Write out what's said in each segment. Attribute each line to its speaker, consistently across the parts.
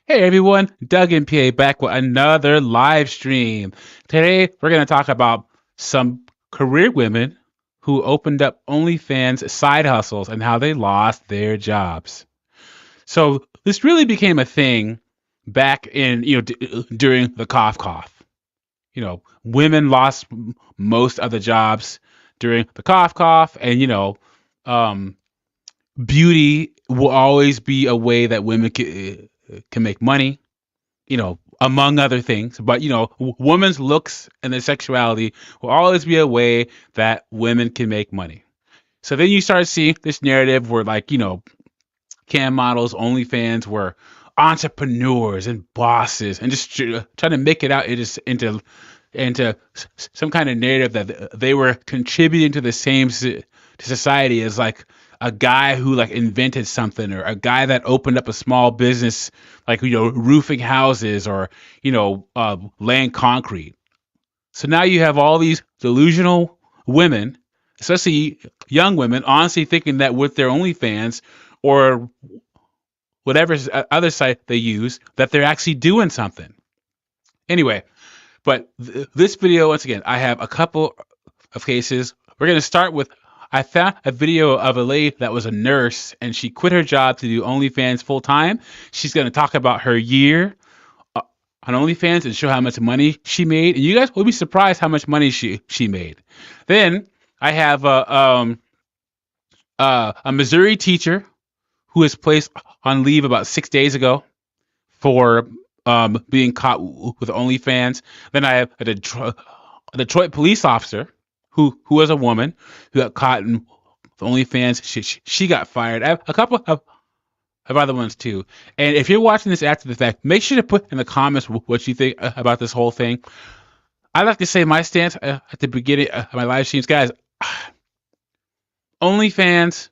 Speaker 1: Hey everyone, Doug and PA back with another live stream. Today we're going to talk about some career women who opened up OnlyFans side hustles and how they lost their jobs. So this really became a thing back in, during the cough. Women lost most of the jobs during the cough, and um, beauty will always be a way that women can make money, among other things. But, women's looks and their sexuality will always be a way that women can make money. So then you start seeing this narrative where, like, cam models, OnlyFans were entrepreneurs and bosses and just trying to make it out into some kind of narrative that they were contributing to the same to society as like a guy who like invented something or a guy that opened up a small business like roofing houses or laying concrete. So now you have all these delusional women, especially young women, honestly thinking that with their OnlyFans or whatever other site they use, that they're actually doing something. Anyway, but this video, once again, I have a couple of cases. We're going to start with, I found a video of a lady that was a nurse and she quit her job to do OnlyFans full time. She's going to talk about her year on OnlyFans and show how much money she made. And you guys will be surprised how much money she made. Then I have a Missouri teacher who was placed on leave about 6 days ago for being caught with OnlyFans. Then I have a Detroit police officer who was a woman who got caught in OnlyFans. She got fired. I have a couple of other ones too. And if you're watching this after the fact, make sure to put in the comments what you think about this whole thing. I like to say my stance at the beginning of my live streams, guys. OnlyFans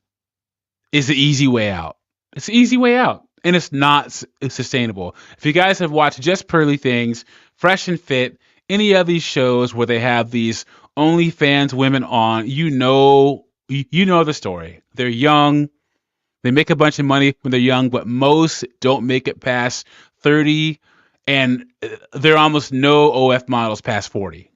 Speaker 1: is the easy way out. It's the easy way out, and it's not sustainable. If you guys have watched Just Pearly Things, Fresh and Fit, any of these shows where they have these OnlyFans women on, you know the story. They're young. They make a bunch of money when they're young, but most don't make it past 30, and there are almost no OF models past 40.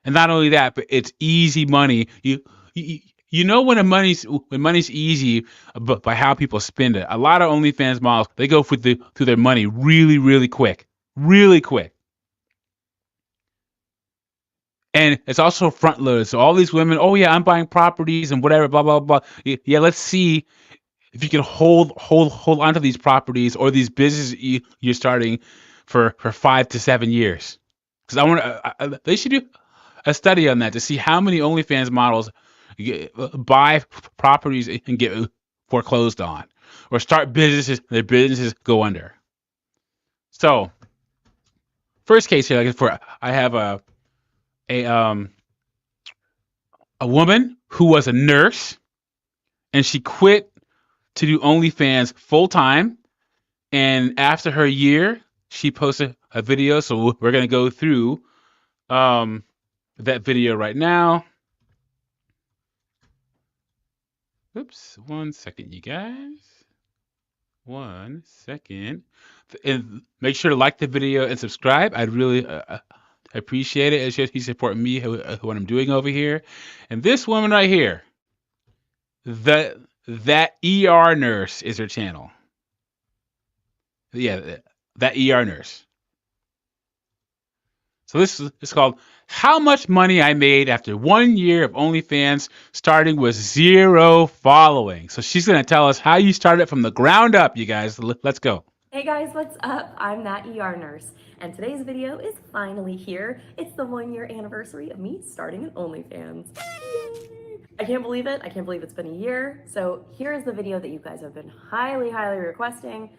Speaker 1: And not only that, but it's easy money. You know when money's easy, but by how people spend it. A lot of OnlyFans models, they go through their money really, really quick, really quick. And it's also front loaded. So all these women, oh yeah, I'm buying properties and whatever, blah blah blah. Yeah, let's see if you can hold onto these properties or these businesses you're starting for 5 to 7 years. Because they should do a study on that to see how many OnlyFans models buy properties and get foreclosed on, or start businesses, their businesses go under. So, first case here, I have a woman who was a nurse, and she quit to do OnlyFans full time. And after her year, she posted a video. So we're gonna go through that video right now. Oops, 1 second, you guys. 1 second. And make sure to like the video and subscribe. I'd really appreciate it. It's just you support me, what I'm doing over here. And this woman right here, that ER nurse is her channel. Yeah, that ER nurse. So this is called How Much Money I Made After 1 Year of OnlyFans, starting with 0 following. So she's going to tell us how you started from the ground up, you guys. Let's go.
Speaker 2: Hey guys, what's up? I'm that ER nurse, and today's video is finally here. It's the 1 year anniversary of me starting an OnlyFans. Yay! I can't believe it. I can't believe it's been a year. So here's the video that you guys have been highly requesting.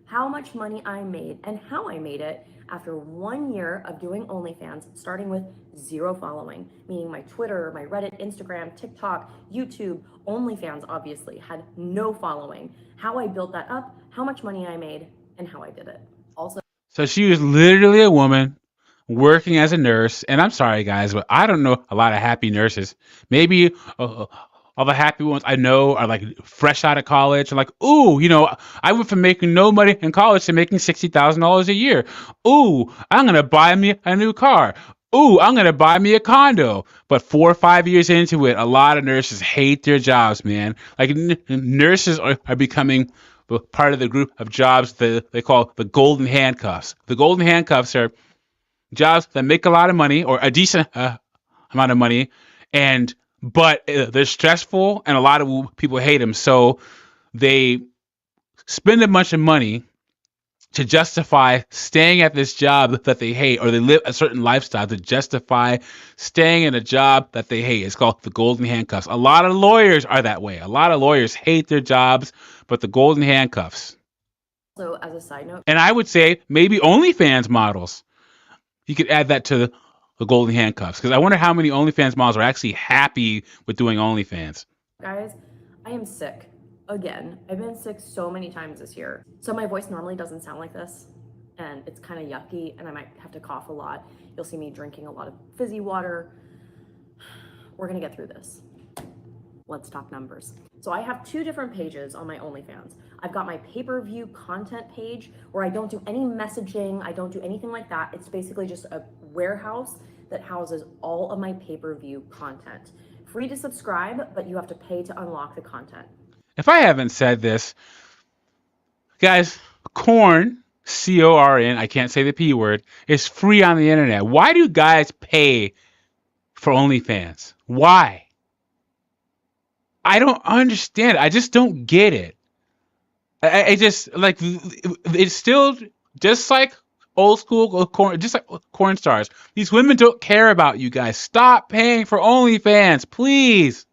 Speaker 2: How much money I made and how I made it after 1 year of doing OnlyFans, starting with 0 following, meaning my Twitter, my Reddit, Instagram, TikTok, YouTube, OnlyFans obviously had no following. How I built that up, how much money I made, and how I did it. Also,
Speaker 1: so she was literally a woman working as a nurse, and I'm sorry guys, but I don't know a lot of happy nurses. Maybe all the happy ones I know are like fresh out of college and like, ooh, I went from making no money in college to making $60,000 a year. Ooh, I'm gonna buy me a new car. Ooh, I'm gonna buy me a condo. But 4 or 5 years into it, a lot of nurses hate their jobs, man. Like nurses are becoming part of the group of jobs that they call the golden handcuffs. The golden handcuffs are jobs that make a lot of money or a decent amount of money, but they're stressful and a lot of people hate them. So they spend a bunch of money to justify staying at this job that they hate, or they live a certain lifestyle to justify staying in a job that they hate. It's called the golden handcuffs. A lot of lawyers are that way. A lot of lawyers hate their jobs, but the golden handcuffs.
Speaker 2: So as a side note,
Speaker 1: and I would say maybe OnlyFans models. You could add that to the golden handcuffs, because I wonder how many OnlyFans models are actually happy with doing OnlyFans.
Speaker 2: Guys, I am sick. Again, I've been sick so many times this year. So my voice normally doesn't sound like this, and it's kind of yucky, and I might have to cough a lot. You'll see me drinking a lot of fizzy water. We're gonna get through this. Let's talk numbers. So I have 2 different pages on my OnlyFans. I've got my pay-per-view content page where I don't do any messaging, I don't do anything like that. It's basically just a warehouse that houses all of my pay-per-view content. Free to subscribe, but you have to pay to unlock the content.
Speaker 1: If I haven't said this, guys, corn, C-O-R-N, I can't say the P word, is free on the internet. Why do guys pay for OnlyFans? Why? I don't understand. I just don't get it. I just, like, it's still just like old school corn, just like corn stars. These women don't care about you guys. Stop paying for OnlyFans, please.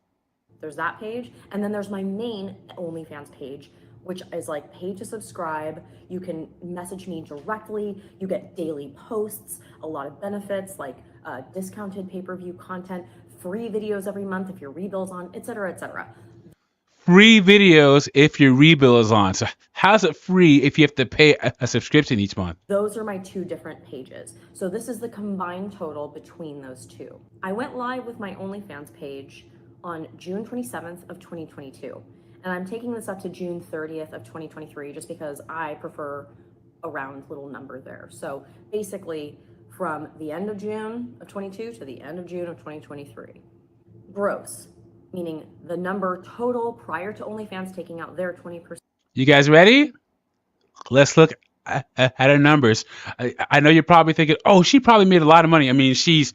Speaker 2: There's that page, and then there's my main OnlyFans page, which is like pay to subscribe. You can message me directly. You get daily posts, a lot of benefits like discounted pay-per-view content, free videos every month if your rebill is on, etc., etc.
Speaker 1: Free videos if your rebill is on. So how's it free if you have to pay a subscription each month?
Speaker 2: Those are my 2 different pages. So this is the combined total between those 2. I went live with my OnlyFans page on June 27th of 2022. And I'm taking this up to June 30th of 2023 just because I prefer a round little number there. So basically from the end of June of 22 to the end of June of 2023. Gross, meaning the number total prior to OnlyFans taking out their 20%.
Speaker 1: You guys ready? Let's look at her numbers. I know you're probably thinking, oh, she probably made a lot of money. I mean, she's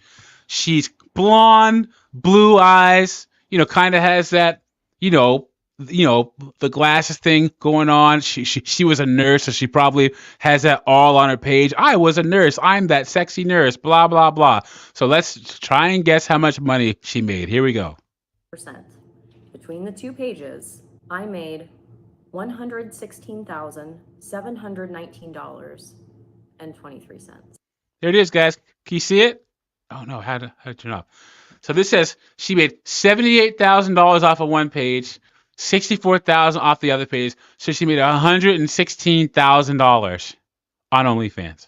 Speaker 1: blonde, blue eyes, kind of has that, the glasses thing going on. She was a nurse, so she probably has that all on her page. I was a nurse. I'm that sexy nurse, blah, blah, blah. So let's try and guess how much money she made. Here we go.
Speaker 2: Between the 2 pages, I made $116,719.23.
Speaker 1: There it is, guys. Can you see it? Oh no, how to turn it off. So this says she made $78,000 off of one page, $64,000 off the other page. So she made $116,000 on OnlyFans.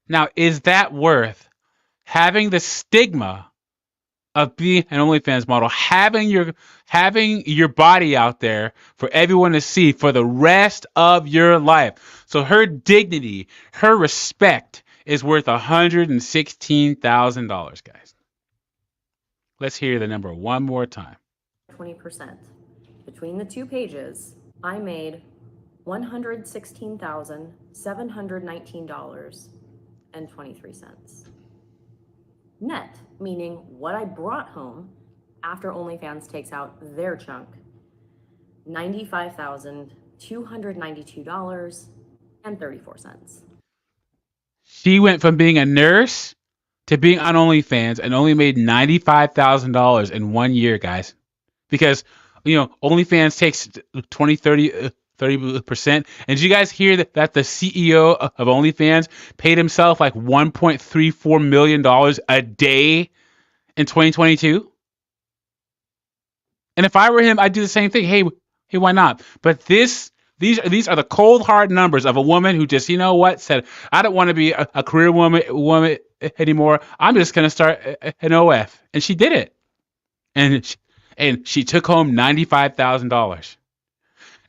Speaker 1: Now, is that worth having the stigma of being an OnlyFans model, having your body out there for everyone to see for the rest of your life? So her dignity, her respect is worth $116,000, guys. Let's hear the number one more time.
Speaker 2: 20%. Between the 2 pages, I made $116,719.23. Net, meaning what I brought home after OnlyFans takes out their chunk, $95,292.34.
Speaker 1: She went from being a nurse to being on OnlyFans and only made $95,000 in 1 year, guys. Because, OnlyFans takes 30%. And did you guys hear that the CEO of OnlyFans paid himself like $1.34 million a day in 2022? And if I were him, I'd do the same thing. Hey, why not? But these are the cold hard numbers of a woman who just, said, I don't want to be a career woman anymore. I'm just going to start an OF. And she did it. and she took home $95,000.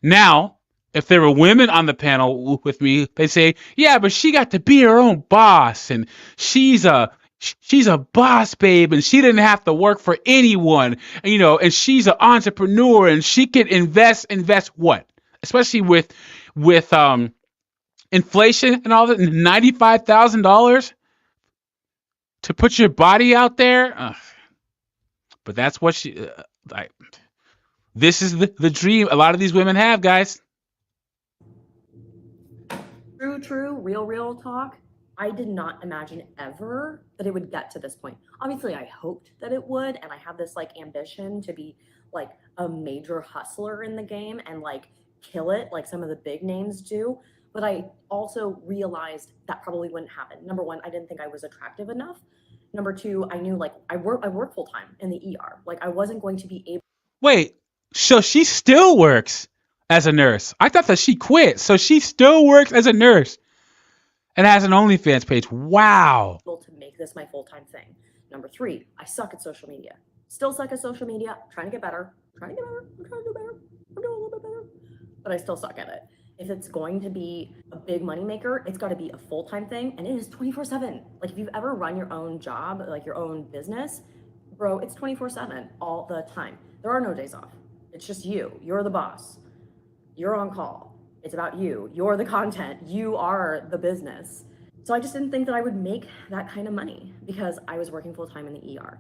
Speaker 1: Now, if there were women on the panel with me, they say, "Yeah, but she got to be her own boss, and she's a she's a boss babe, and she didn't have to work for anyone, and she's an entrepreneur, and she can invest what, especially with inflation and all that, $95,000 to put your body out there." But that's what like. This is the dream a lot of these women have, guys.
Speaker 2: True, real talk. I did not imagine ever that it would get to this point. Obviously, I hoped that it would, and I have this like ambition to be like a major hustler in the game and like kill it like some of the big names do. But I also realized that probably wouldn't happen. Number one, I didn't think I was attractive enough. Number two, I knew like I work full time in the ER. Like I wasn't going to be able.
Speaker 1: Wait, so she still works as a nurse? I thought that she quit, so she still works as a nurse and has an OnlyFans page. Wow.
Speaker 2: To make this my full-time thing. Number three, I suck at social media. Still suck at social media. Trying to get better. I'm trying to do better. I'm doing a little bit better, but I still suck at it. If it's going to be a big moneymaker, it's got to be a full-time thing, and it is 24/7. Like if you've ever run your own job, like your own business, bro, it's 24/7 all the time. There are no days off. It's just you. You're the boss. You're on call. It's about you. You're the content. You are the business. So I just didn't think that I would make that kind of money because I was working full time in the ER.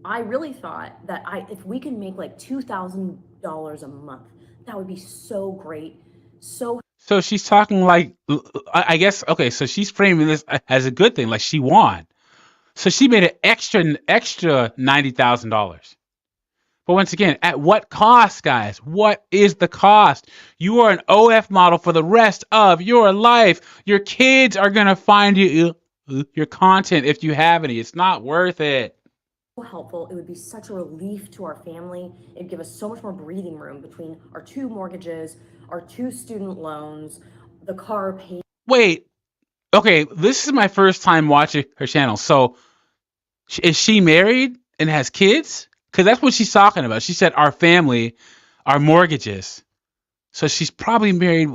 Speaker 2: I really thought that if we can make like $2,000 a month, that would be so great. So
Speaker 1: she's talking like, I guess, okay, so she's framing this as a good thing, like she won. So she made an extra $90,000. But once again, at what cost, guys? What is the cost? You are an OF model for the rest of your life. Your kids are going to find your content if you have any. It's not worth it.
Speaker 2: Helpful. It would be such a relief to our family. It'd give us so much more breathing room between our 2 mortgages, our 2 student loans, the car payment.
Speaker 1: Wait. Okay, this is my first time watching her channel. So is she married and has kids? Because that's what she's talking about. She said our family, our mortgages. So she's probably married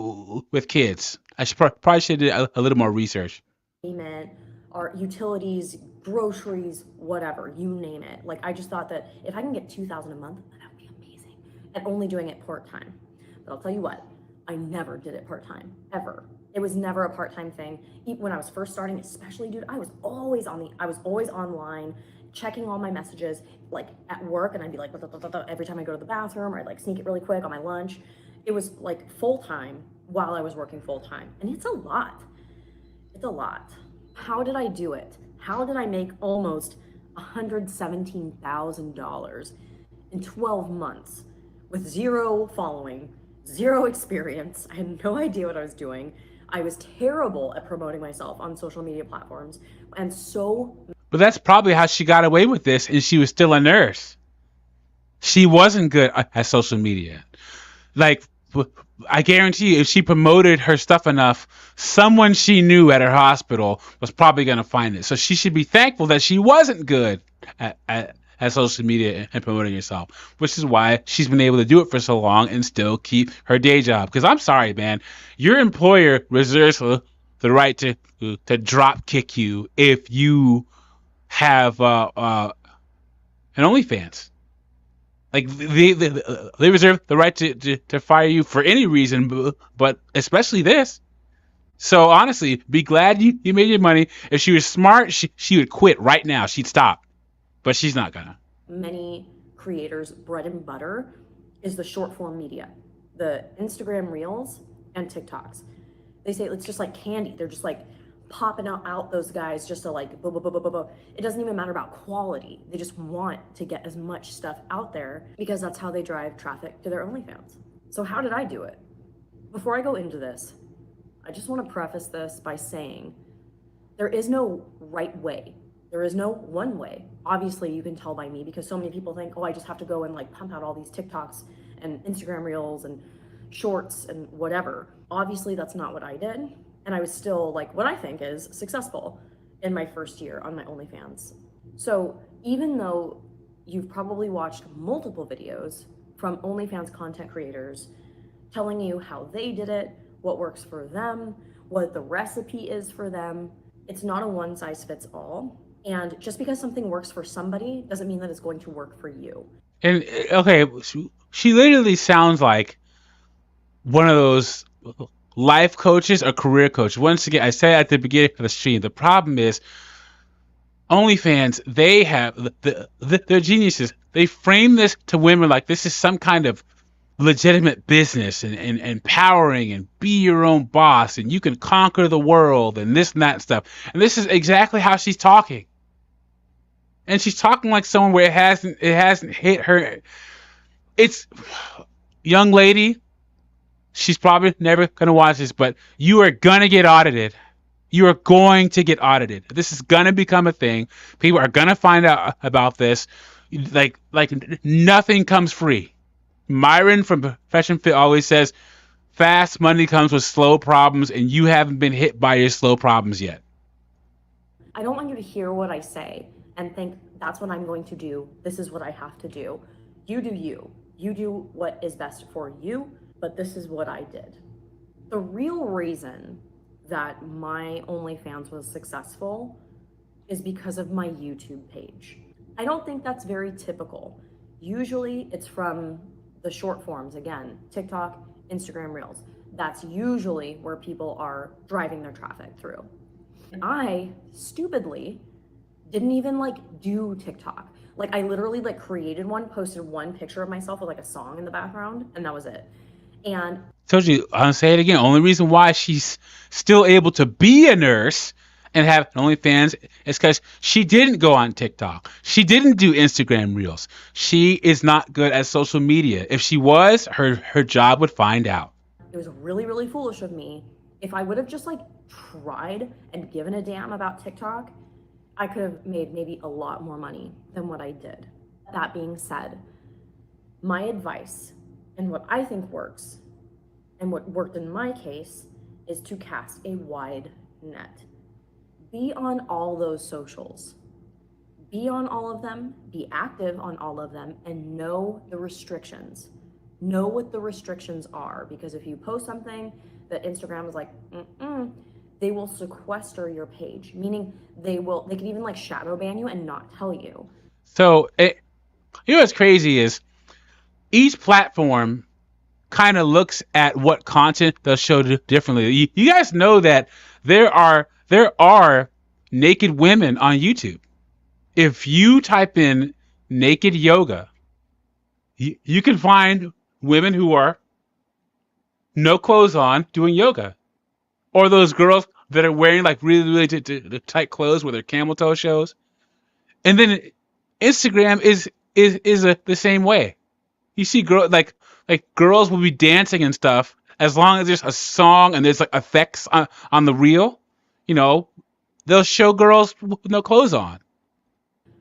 Speaker 1: with kids. I probably should do a little more research.
Speaker 2: Payment, our utilities, groceries, whatever, you name it. Like I just thought that if I can get $2,000 a month, that would be amazing. And only doing it part-time. But I'll tell you what, I never did it part-time, ever. It was never a part-time thing. Even when I was first starting, especially, dude, I was always online, checking all my messages, like at work, and I'd be like, every time I go to the bathroom, or I'd like sneak it really quick on my lunch. It was like full-time while I was working full-time. And it's a lot. It's a lot. How did I do it? How did I make almost $117,000 in 12 months with 0 following, 0 experience? I had no idea what I was doing. I was terrible at promoting myself on social media platforms, and so.
Speaker 1: But that's probably how she got away with this, and she was still a nurse. She wasn't good at social media. Like, I guarantee you, if she promoted her stuff enough, someone she knew at her hospital was probably going to find it. So she should be thankful that she wasn't good at social media and promoting herself, which is why she's been able to do it for so long and still keep her day job. Because I'm sorry, man, your employer reserves the right to drop kick you if you have an OnlyFans. Like they reserve the right to fire you for any reason, but especially this. So honestly, be glad you made your money. If she was smart, she would quit right now. She'd stop, but she's not gonna.
Speaker 2: Many creators' bread and butter is the short form media, the Instagram Reels and TikToks. They say it's just like candy. They're just like popping out those guys just to like blah, blah, blah, blah, blah. It doesn't even matter about quality. They just want to get as much stuff out there because that's how they drive traffic to their OnlyFans. So how did I do it? Before I go into this, I just want to preface this by saying there is no right way. There is no one way. Obviously, you can tell by me because so many people think, oh, I just have to go and like pump out all these TikToks and Instagram Reels and shorts and whatever. Obviously, that's not what I did. And I was still like what I think is successful in my first year on my OnlyFans. So even though You've probably watched multiple videos from OnlyFans content creators telling you how they did it, what works for them, what the recipe is for them. It's not a one size fits all. And just because something works for somebody doesn't mean that it's going to work for you.
Speaker 1: And okay, she literally sounds like one of those life coaches or career coach. Once again, I said at the beginning of the stream, the problem is OnlyFans, they have they're geniuses. They frame this to women like this is some kind of legitimate business and empowering and be your own boss and you can conquer the world and this and that stuff. And this is exactly how she's talking. And she's talking like someone where it hasn't hit her. It's young lady. She's probably never gonna watch this, but you are gonna get audited. You are going to get audited. This is gonna become a thing. People are gonna find out about this. Like nothing comes free. Myron from Profession Fit always says, fast money comes with slow problems, and you haven't been hit by your slow problems yet.
Speaker 2: I don't want you to hear what I say and think that's what I'm going to do. This is what I have to do. You do you. You do what is best for you, but this is what I did. The real reason that my OnlyFans was successful is because of my YouTube page. I don't think that's very typical. Usually it's from the short forms, again, TikTok, Instagram Reels. That's usually where people are driving their traffic through. And I stupidly didn't even do TikTok. I literally created one, posted one picture of myself with a song in the background, and that was it. And
Speaker 1: Told you, I'll say it again. Only reason why she's still able to be a nurse and have an OnlyFans is because she didn't go on TikTok. She didn't do Instagram Reels. She is not good at social media. If she was, her job would find out.
Speaker 2: It was really, really foolish of me. If I would have just tried and given a damn about TikTok, I could have made maybe a lot more money than what I did. That being said, my advice and what I think works and what worked in my case is to cast a wide net. Be on all those socials. Be on all of them, be active on all of them, and know the restrictions. Know what the restrictions are, because if you post something that Instagram is they will sequester your page, meaning they can even shadow ban you and not tell you.
Speaker 1: So, you know what's crazy is each platform kind of looks at what content they'll show differently. You guys know that there are naked women on YouTube. If you type in naked yoga, you can find women who are no clothes on doing yoga, or those girls that are wearing really tight clothes with their camel toe shows. And then Instagram is the same way. You see girls will be dancing and stuff as long as there's a song and there's effects on the reel. They'll show girls with no clothes on.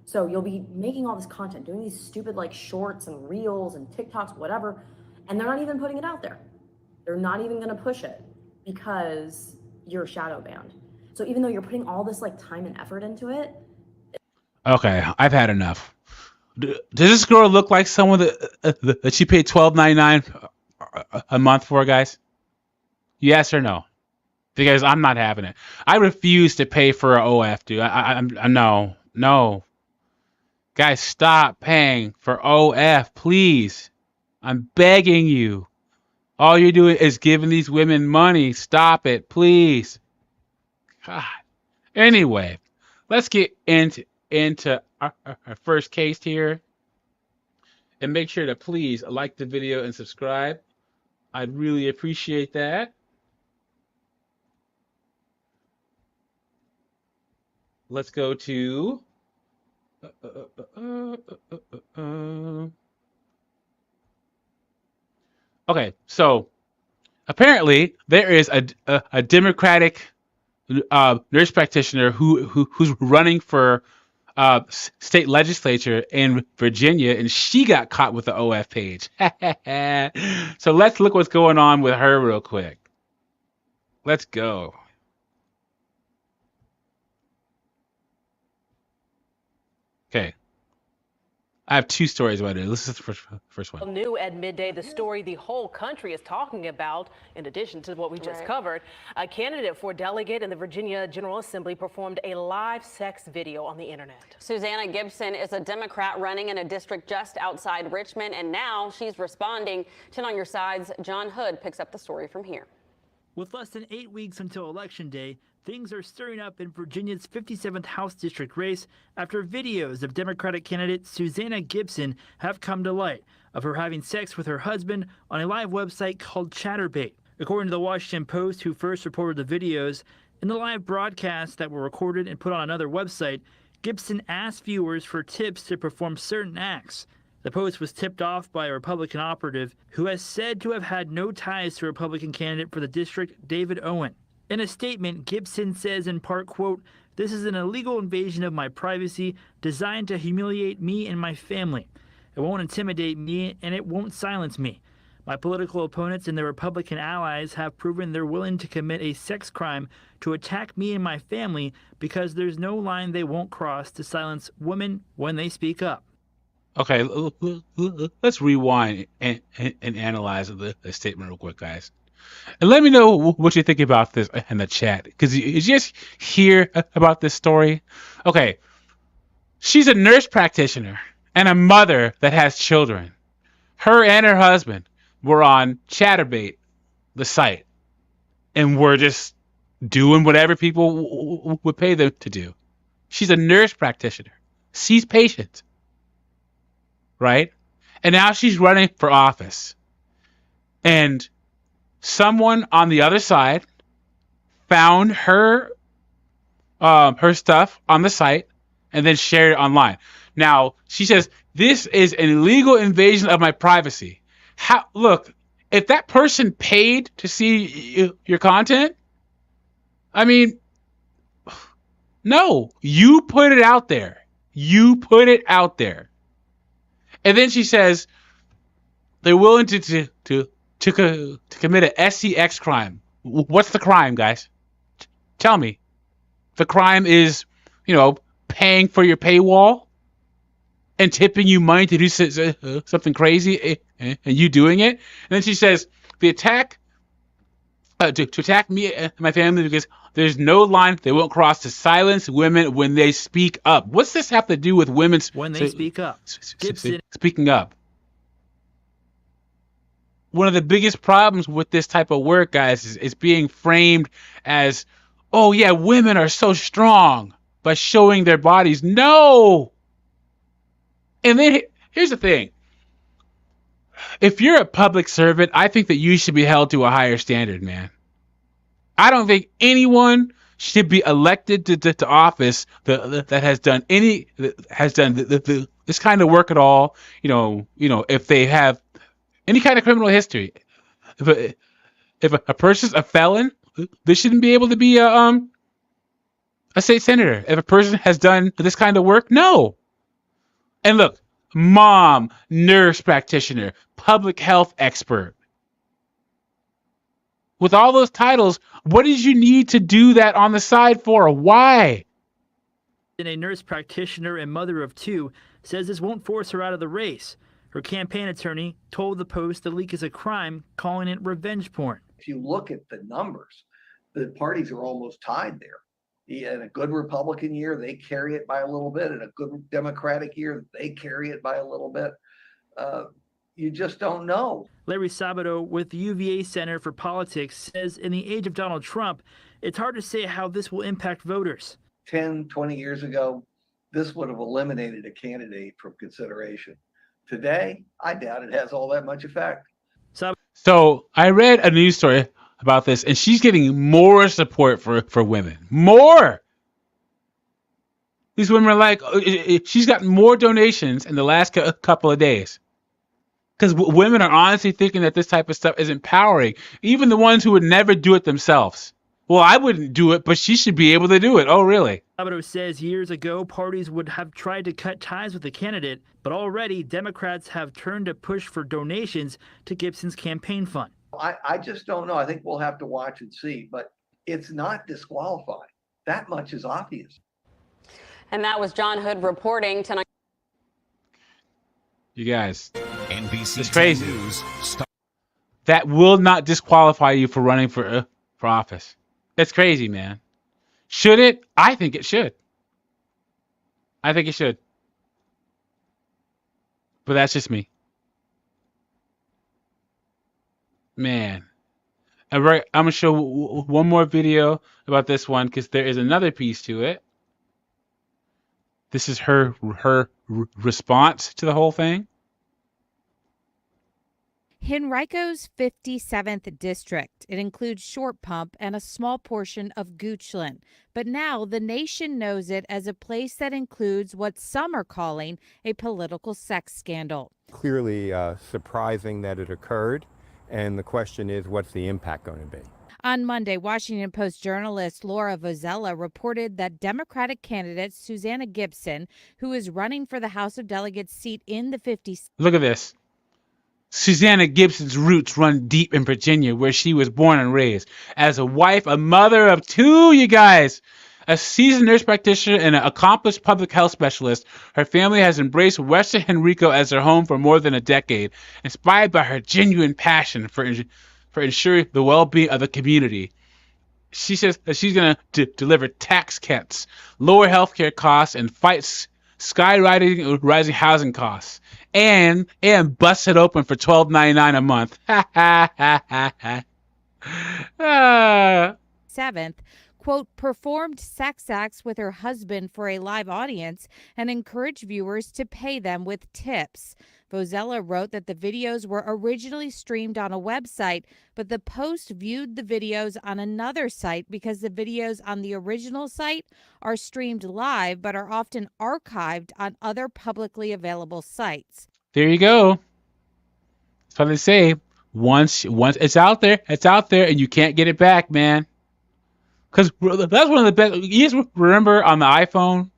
Speaker 2: So you'll be making all this content, doing these stupid shorts and reels and TikToks, whatever, and they're not even putting it out there. They're not even gonna push it because you're shadow banned. So even though you're putting all this time and effort into it.
Speaker 1: Okay, I've had enough. Does this girl look like someone that she paid $12.99 a month for, guys? Yes or no? Because I'm not having it. I refuse to pay for an OF, dude. No. Guys, stop paying for OF, please. I'm begging you. All you're doing is giving these women money. Stop it, please. God. Anyway, let's get into our first case here. And make sure to please like the video and subscribe. I'd really appreciate that. Let's go to okay, so apparently there is a Democratic nurse practitioner who's running for state legislature in Virginia, and she got caught with the OF page. So let's look what's going on with her real quick. Let's go. Okay. I have two stories about it. This is the first one.
Speaker 3: New at midday, the story the whole country is talking about, in addition to what we just covered. A candidate for delegate in the Virginia General Assembly performed a live sex video on the internet.
Speaker 4: Susanna Gibson is a Democrat running in a district just outside Richmond, and now she's responding. 10 on your sides, John Hood picks up the story from here.
Speaker 5: With less than 8 weeks until Election Day, things are stirring up in Virginia's 57th House District race after videos of Democratic candidate Susanna Gibson have come to light of her having sex with her husband on a live website called Chaturbate. According to the Washington Post, who first reported the videos, in the live broadcasts that were recorded and put on another website, Gibson asked viewers for tips to perform certain acts. The Post was tipped off by a Republican operative who has said to have had no ties to Republican candidate for the district, David Owen. In a statement, Gibson says in part, quote, "This is an illegal invasion of my privacy designed to humiliate me and my family. It won't intimidate me and it won't silence me. My political opponents and their Republican allies have proven they're willing to commit a sex crime to attack me and my family because there's no line they won't cross to silence women when they speak up."
Speaker 1: Okay, let's rewind and analyze the statement real quick, guys. And let me know what you think about this in the chat. Because you just hear about this story. Okay, she's a nurse practitioner and a mother that has children. Her and her husband were on Chaturbate, the site, and were just doing whatever people would pay them to do. She's a nurse practitioner, sees patients, right? And now she's running for office. And someone on the other side found her stuff on the site and then shared it online. Now, she says, this is an illegal invasion of my privacy. Look, if that person paid to see your content, I mean, no, you put it out there. You put it out there. And then she says they're willing to commit an SCX crime. What's the crime, guys? Tell me. The crime is, paying for your paywall and tipping you money to do something crazy and you doing it. And then she says the attack to attack me and my family because there's no line they won't cross to silence women when they speak up. What's this have to do with women
Speaker 5: when they speak up?
Speaker 1: Speaking up. One of the biggest problems with this type of work, guys, is being framed as, oh yeah, women are so strong by showing their bodies. No. And then here's the thing. If you're a public servant, I think that you should be held to a higher standard, man. I don't think anyone should be elected to office that has done this kind of work at all. If they have any kind of criminal history. If a person's a felon, they shouldn't be able to be a state senator. If a person has done this kind of work, no. And look, mom, nurse practitioner, public health expert. With all those titles, what did you need to do that on the side for? Why?
Speaker 5: A nurse practitioner and mother of two says this won't force her out of the race. Her campaign attorney told the Post the leak is a crime, calling it revenge porn.
Speaker 6: If you look at the numbers, the parties are almost tied there. In a good Republican year, they carry it by a little bit. In a good Democratic year, they carry it by a little bit. You just don't know.
Speaker 5: Larry Sabato with the UVA Center for Politics says in the age of Donald Trump, it's hard to say how this will impact voters.
Speaker 6: 10, 20 years ago, this would have eliminated a candidate from consideration. Today, I doubt it has all that much effect.
Speaker 1: So I read a news story about this, and she's getting more support for women. More. These women are like, she's gotten more donations in the last couple of days. Because women are honestly thinking that this type of stuff is empowering. Even the ones who would never do it themselves. Well, I wouldn't do it, but she should be able to do it. Oh, really?
Speaker 5: Sabato says years ago, parties would have tried to cut ties with the candidate, but already Democrats have turned to push for donations to Gibson's campaign fund.
Speaker 6: I just don't know. I think we'll have to watch and see, but it's not disqualified. That much is obvious.
Speaker 4: And that was John Hood reporting tonight.
Speaker 1: You guys,
Speaker 7: NBC
Speaker 1: it's crazy.
Speaker 7: News.
Speaker 1: That will not disqualify you for running for office. It's crazy, man. Should it? I think it should. I think it should. But that's just me. Man. I'm going to show one more video about this one because there is another piece to it. This is her response to the whole thing.
Speaker 8: Henrico's 57th district. It includes Short Pump and a small portion of Goochland. But now the nation knows it as a place that includes what some are calling a political sex scandal.
Speaker 9: Clearly surprising that it occurred. And the question is, what's the impact going to be?
Speaker 8: On Monday, Washington Post journalist Laura Vozella reported that Democratic candidate Susanna Gibson, who is running for the House of Delegates seat in the 50s.
Speaker 1: Look at this. Susanna Gibson's roots run deep in Virginia, where she was born and raised. As a wife, a mother of two, you guys, a seasoned nurse practitioner and an accomplished public health specialist, her family has embraced Western Henrico as their home for more than a decade, inspired by her genuine passion for ensuring the well-being of the community. She says that she's going to deliver tax cuts, lower healthcare costs, and fight rising housing costs, and bust it open for $12.99 a month.
Speaker 8: 7th, quote, performed sex acts with her husband for a live audience and encouraged viewers to pay them with tips. Vozella wrote that the videos were originally streamed on a website, but the Post viewed the videos on another site because the videos on the original site are streamed live but are often archived on other publicly available sites.
Speaker 1: There you go. That's what they say. Once it's out there, and you can't get it back, man. Because that's one of the best. You guys remember on the iPhone?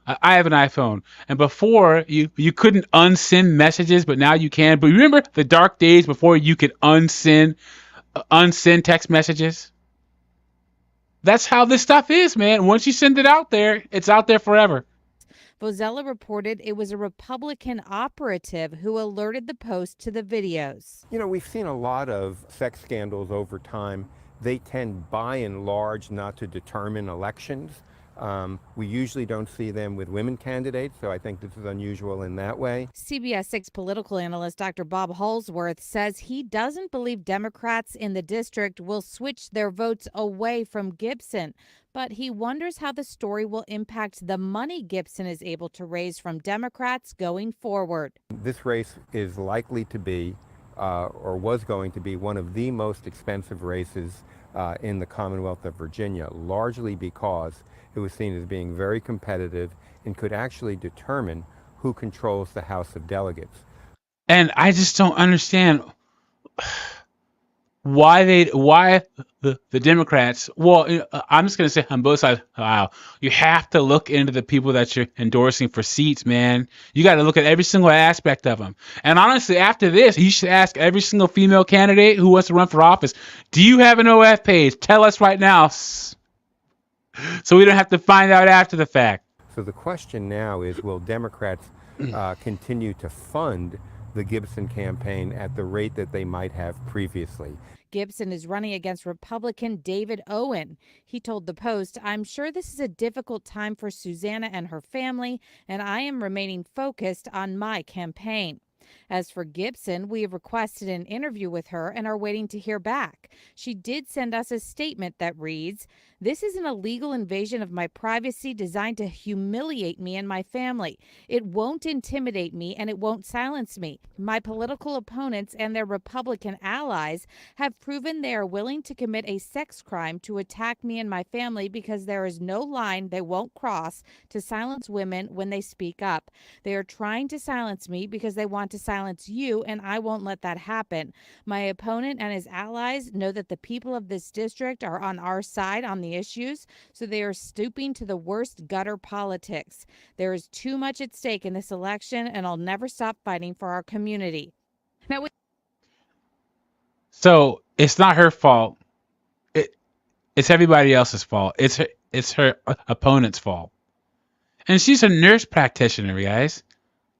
Speaker 1: I have an iPhone, and before you couldn't unsend messages, but now you can. But remember the dark days before you could unsend text messages? That's how this stuff is, man. Once you send it out there, it's out there forever.
Speaker 8: Vozella reported it was a Republican operative who alerted the Post to the videos.
Speaker 9: You know, we've seen a lot of sex scandals over time. They tend, by and large, not to determine elections. We usually don't see them with women candidates, so I think this is unusual in that way.
Speaker 8: CBS 6 political analyst Dr. Bob Halsworth says he doesn't believe Democrats in the district will switch their votes away from Gibson, but he wonders how the story will impact the money Gibson is able to raise from Democrats going forward.
Speaker 9: This race is likely to be, or was going to be, one of the most expensive races in the Commonwealth of Virginia, largely because it was seen as being very competitive and could actually determine who controls the House of Delegates.
Speaker 1: And I just don't understand why the Democrats. Well, I'm just gonna say on both sides. Wow, you have to look into the people that you're endorsing for seats, man. You got to look at every single aspect of them. And honestly, after this, you should ask every single female candidate who wants to run for office, do you have an OF page? Tell us right now, so we don't have to find out after the fact.
Speaker 9: So the question now is, will Democrats continue to fund the Gibson campaign at the rate that they might have previously?
Speaker 8: Gibson is running against Republican David Owen. He told the Post, I'm sure this is a difficult time for Susanna and her family, and I am remaining focused on my campaign. As for Gibson, we have requested an interview with her and are waiting to hear back. She did send us a statement that reads, "This is an illegal invasion of my privacy designed to humiliate me and my family. It won't intimidate me and it won't silence me. My political opponents and their Republican allies have proven they are willing to commit a sex crime to attack me and my family because there is no line they won't cross to silence women when they speak up. They are trying to silence me because they want to silence you, and I won't let that happen. My opponent and his allies know that the people of this district are on our side on the issues, so they are stooping to the worst gutter politics. There is too much at stake in this election, and I'll never stop fighting for our community." Now,
Speaker 1: So it's not her fault. It's everybody else's fault. It's her opponent's fault. And she's a nurse practitioner, guys.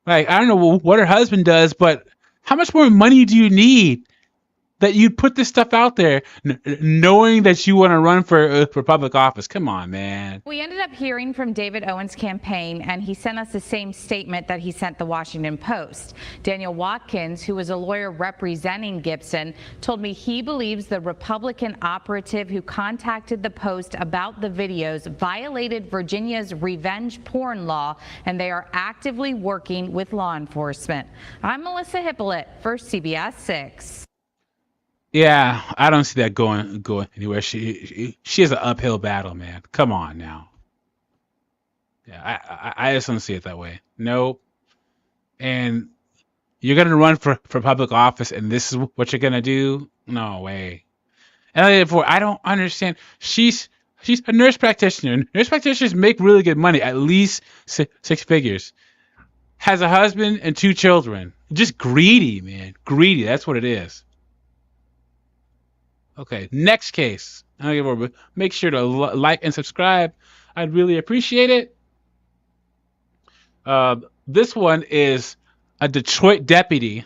Speaker 1: Like, I don't know what her husband does, but how much more money do you need that you'd put this stuff out there, knowing that you want to run for public office? Come on, man.
Speaker 8: We ended up hearing from David Owen's campaign, and he sent us the same statement that he sent the Washington Post. Daniel Watkins, who was a lawyer representing Gibson, told me he believes the Republican operative who contacted the Post about the videos violated Virginia's revenge porn law, and they are actively working with law enforcement. I'm Melissa Hippolyte for CBS 6.
Speaker 1: Yeah, I don't see that going anywhere. She has an uphill battle, man. Come on now. Yeah, I just don't see it that way. Nope. And you're gonna run for public office, and this is what you're gonna do? No way. And therefore, I don't understand. She's a nurse practitioner. Nurse practitioners make really good money, at least six figures. Has a husband and 2 children. Just greedy, man. Greedy. That's what it is. Okay, next case. Make sure to like and subscribe. I'd really appreciate it. This one is a Detroit deputy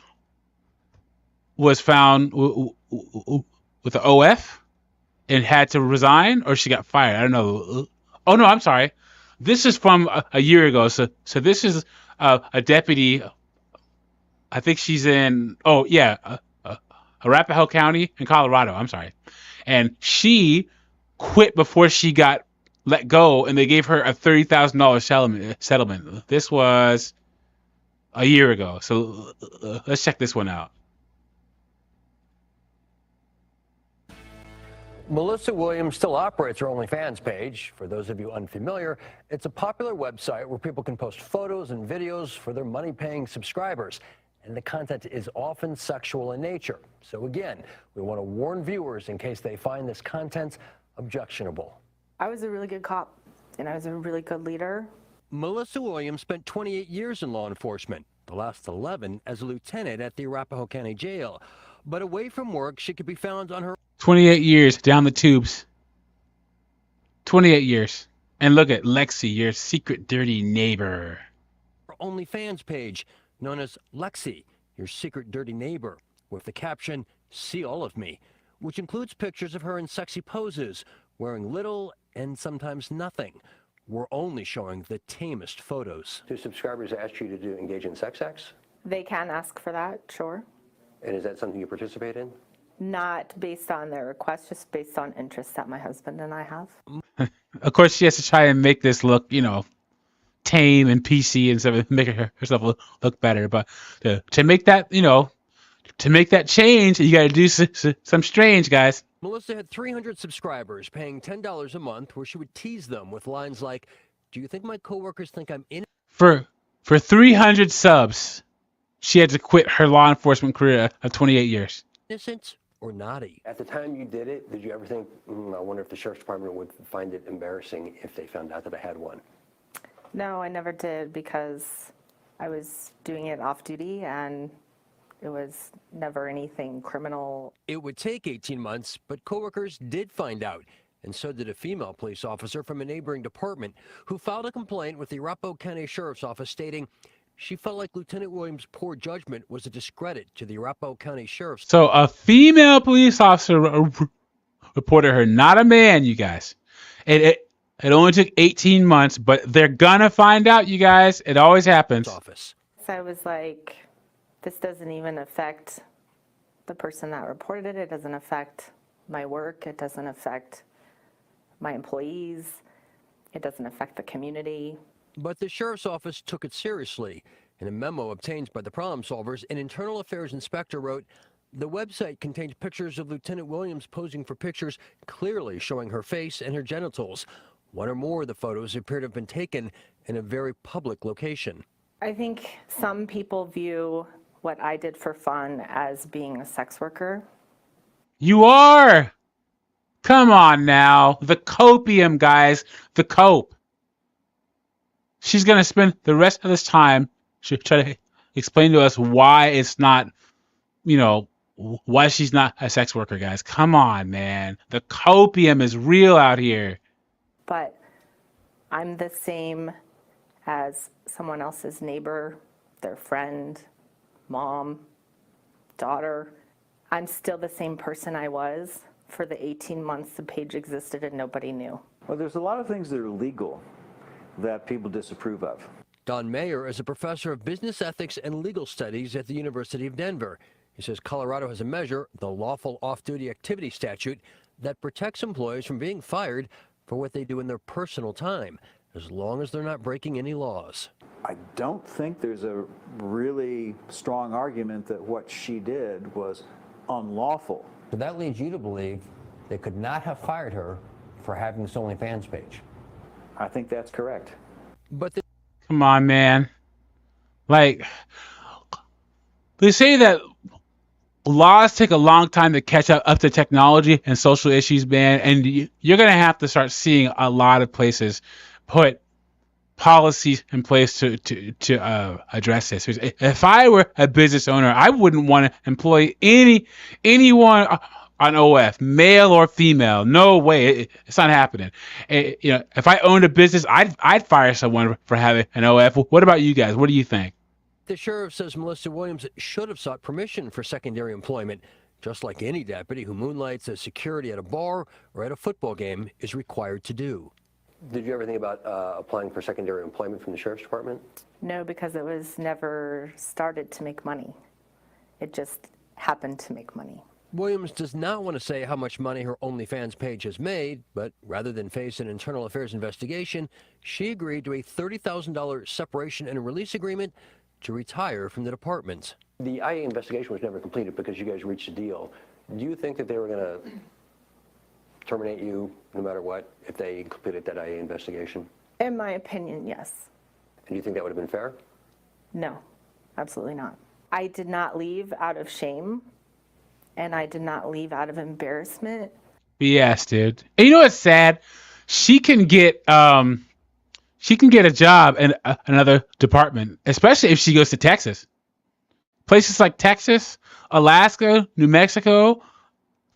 Speaker 1: was found with an OF and had to resign, or she got fired. I don't know. Oh no, I'm sorry. This is from a year ago. So this is a deputy. I think she's in. Oh yeah. Arapahoe County in Colorado. I'm sorry. And she quit before she got let go, and they gave her a $30,000 settlement. This was a year ago. So let's check this one out.
Speaker 7: Melissa Williams still operates her OnlyFans page. For those of you unfamiliar, it's a popular website where people can post photos and videos for their money-paying subscribers. And the content is often sexual in nature. So again, we want to warn viewers in case they find this content objectionable.
Speaker 10: I was a really good cop, and I was a really good leader.
Speaker 7: Melissa Williams spent 28 years in law enforcement, the last 11 as a lieutenant at the Arapahoe County Jail. But away from work, she could be found on her
Speaker 1: 28 years down the tubes. 28 years. And look at Lexi, your secret dirty neighbor.
Speaker 7: OnlyFans page, known as Lexi, your secret dirty neighbor, with the caption, "See all of me," which includes pictures of her in sexy poses, wearing little and sometimes nothing. We're only showing the tamest photos.
Speaker 11: Do subscribers ask you to engage in sex acts?
Speaker 10: They can ask for that, sure.
Speaker 11: And is that something you participate in?
Speaker 10: Not based on their request, just based on interests that my husband and I have.
Speaker 1: Of course, she has to try and make this look, tame and PC and stuff, make herself look better. But to make that, to make that change, you got to do some strange, guys.
Speaker 7: Melissa had 300 subscribers paying $10 a month, where she would tease them with lines like, "Do you think my coworkers think I'm in?"
Speaker 1: For 300 subs, she had to quit her law enforcement career of 28 years.
Speaker 7: Innocent or naughty?
Speaker 11: At the time you did it, did you ever think, I wonder if the sheriff's department would find it embarrassing if they found out that I had one?
Speaker 10: No, I never did, because I was doing it off duty and it was never anything criminal.
Speaker 7: It would take 18 months, but coworkers did find out, and so did a female police officer from a neighboring department who filed a complaint with the Arapahoe County Sheriff's Office stating she felt like Lieutenant Williams' poor judgment was a discredit to the Arapahoe County Sheriff's.
Speaker 1: So a female police officer reported her, not a man, you guys. It only took 18 months, but they're gonna find out, you guys. It always happens.
Speaker 7: Office.
Speaker 10: So I was like, this doesn't even affect the person that reported it. It doesn't affect my work. It doesn't affect my employees. It doesn't affect the community.
Speaker 7: But the sheriff's office took it seriously. In a memo obtained by the Problem Solvers, an internal affairs inspector wrote, "The website contains pictures of Lieutenant Williams posing for pictures clearly showing her face and her genitals. One or more of the photos appear to have been taken in a very public location."
Speaker 10: I think some people view what I did for fun as being a sex worker.
Speaker 1: You are. Come on now. The copium, guys. The cope. She's going to spend the rest of this time try to explain to us why it's not, why she's not a sex worker, guys. Come on, man. The copium is real out here.
Speaker 10: But I'm the same as someone else's neighbor their friend, mom, daughter. I'm still the same person I was for the 18 months the page existed and nobody knew.
Speaker 12: Well, there's a lot of things that are legal that people disapprove of.
Speaker 7: Don Mayer is a professor of business ethics and legal studies at the University of Denver. He says Colorado has a measure, the Lawful Off-Duty Activity Statute, that protects employees from being fired for what they do in their personal time, as long as they're not breaking any laws.
Speaker 12: I don't think there's a really strong argument that what she did was unlawful.
Speaker 7: So that leads you to believe they could not have fired her for having this OnlyFans page.
Speaker 12: I think that's correct.
Speaker 7: But
Speaker 1: Come on, man. Like, they say that laws take a long time to catch up to technology and social issues, man. And you're going to have to start seeing a lot of places put policies in place to address this. If I were a business owner, I wouldn't want to employ anyone on OF, male or female. No way, it's not happening. If I owned a business, I'd fire someone for having an OF. What about you guys? What do you think?
Speaker 7: the sheriff says Melissa Williams should have sought permission for secondary employment, just like any deputy who moonlights as security at a bar or at a football game is required to do.
Speaker 11: Did you ever think about applying for secondary employment from the Sheriff's Department?
Speaker 10: No, because it was never started to make money. It just happened to make money.
Speaker 7: Williams does not want to say how much money her OnlyFans page has made, but rather than face an internal affairs investigation, she agreed to a $30,000 separation and release agreement to retire from the department.
Speaker 11: The IA investigation was never completed because you guys reached a deal. Do you think that they were going to terminate you no matter what if they completed that IA investigation?
Speaker 10: In my opinion, yes.
Speaker 11: And do you think that would have been fair?
Speaker 10: No, absolutely not. I did not leave out of shame, and I did not leave out of embarrassment.
Speaker 1: BS, dude. And you know what's sad? She can get a job in another department, especially if she goes to Texas. Places like Texas, Alaska, New Mexico,